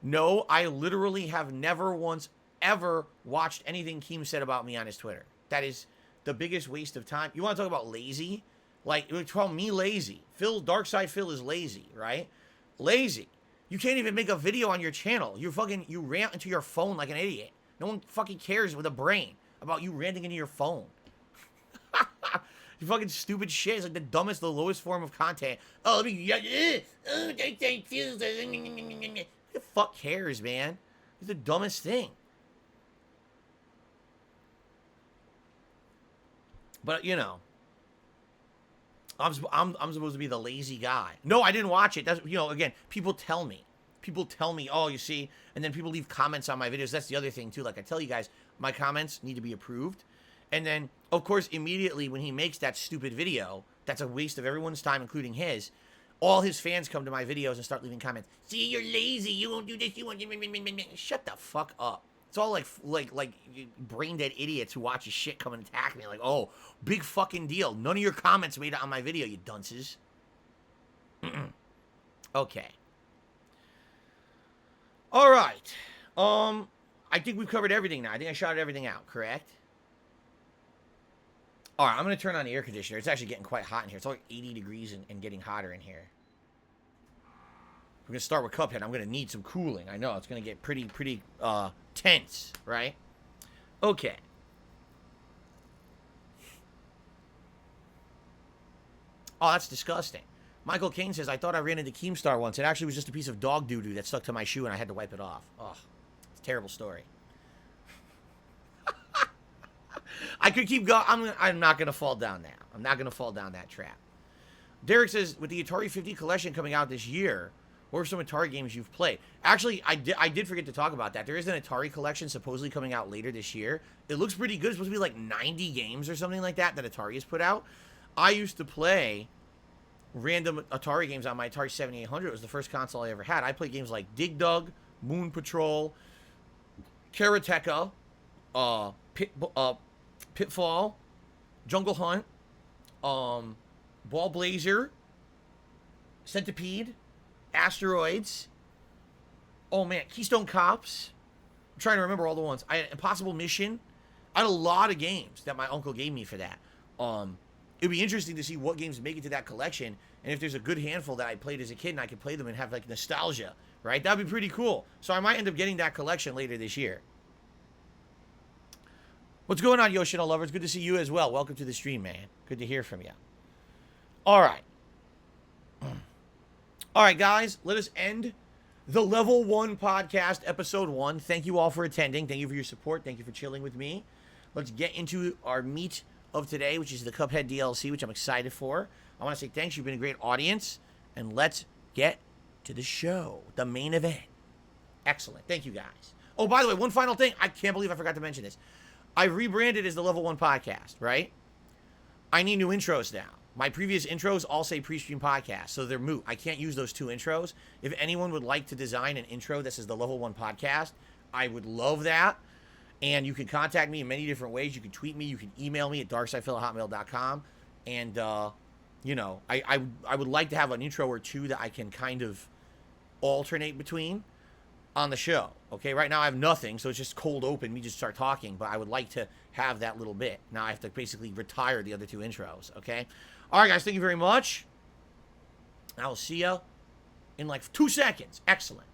no, I literally have never once ever watched anything Keem said about me on his Twitter. That is the biggest waste of time. You want to talk about lazy? Like, you would call me lazy. Darkside Phil is lazy, right? Lazy. You can't even make a video on your channel. You rant into your phone like an idiot. No one fucking cares with a brain about you ranting into your phone. You fucking stupid shit. It's like the lowest form of content. Oh, let me... Who the fuck cares, man? It's the dumbest thing. But, you know, I'm supposed to be the lazy guy. No, I didn't watch it. That's, you know, again, people tell me, oh, you see, and then people leave comments on my videos. That's the other thing, too. Like I tell you guys, my comments need to be approved. And then, of course, immediately when he makes that stupid video, that's a waste of everyone's time, including his, all his fans come to my videos and start leaving comments. See, you're lazy. You won't do this. You won't... Shut the fuck up. It's all like brain-dead idiots who watch his shit come and attack me. Like, oh, big fucking deal. None of your comments made it on my video, you dunces. Okay. All right. I think we've covered everything now. I think I shouted everything out, correct? All right, I'm going to turn on the air conditioner. It's actually getting quite hot in here. It's like 80 degrees and getting hotter in here. We're going to start with Cuphead. I'm going to need some cooling. I know, it's going to get pretty tense, right? Okay. Oh, that's disgusting. Michael Kane says, I thought I ran into Keemstar once. It actually was just a piece of dog doo-doo that stuck to my shoe and I had to wipe it off. Oh, it's a terrible story. I could keep going. I'm not going to fall down that. I'm not going to fall down that trap. Derek says, with the Atari 50 collection coming out this year, what are some Atari games you've played? Actually, I did forget to talk about that. There is an Atari collection supposedly coming out later this year. It looks pretty good. It's supposed to be like 90 games or something like that Atari has put out. I used to play random Atari games on my Atari 7800. It was the first console I ever had. I played games like Dig Dug, Moon Patrol, Karateka, Pitfall, Jungle Hunt, Ball Blazer, Centipede, Asteroids. Oh man, Keystone Cops. I'm trying to remember all the ones. I had Impossible Mission. I had a lot of games that my uncle gave me for that. It'd be interesting to see what games make it to that collection, and if there's a good handful that I played as a kid and I could play them and have like nostalgia, right? That'd be pretty cool. So I might end up getting that collection later this year. What's going on, Yoshino lovers? Good to see you as well. Welcome to the stream, man. Good to hear from you. All right. All right, guys. Let us end the Level 1 podcast, Episode 1. Thank you all for attending. Thank you for your support. Thank you for chilling with me. Let's get into our meat of today, which is the Cuphead DLC, which I'm excited for. I want to say thanks. You've been a great audience. And let's get to the show, the main event. Excellent. Thank you, guys. Oh, by the way, one final thing. I can't believe I forgot to mention this. I rebranded as the Level 1 podcast, right? I need new intros now. My previous intros all say pre-stream podcast, so they're moot. I can't use those two intros. If anyone would like to design an intro that says the Level 1 podcast, I would love that. And you can contact me in many different ways. You can tweet me. You can email me at darksidefil@hotmail.com. And, you know, I would like to have an intro or two that I can kind of alternate between on the show. Okay, right now I have nothing, so it's just cold open. Me just start talking, but I would like to have that little bit. Now I have to basically retire the other two intros, okay? All right, guys, thank you very much. I will see you in like 2 seconds. Excellent.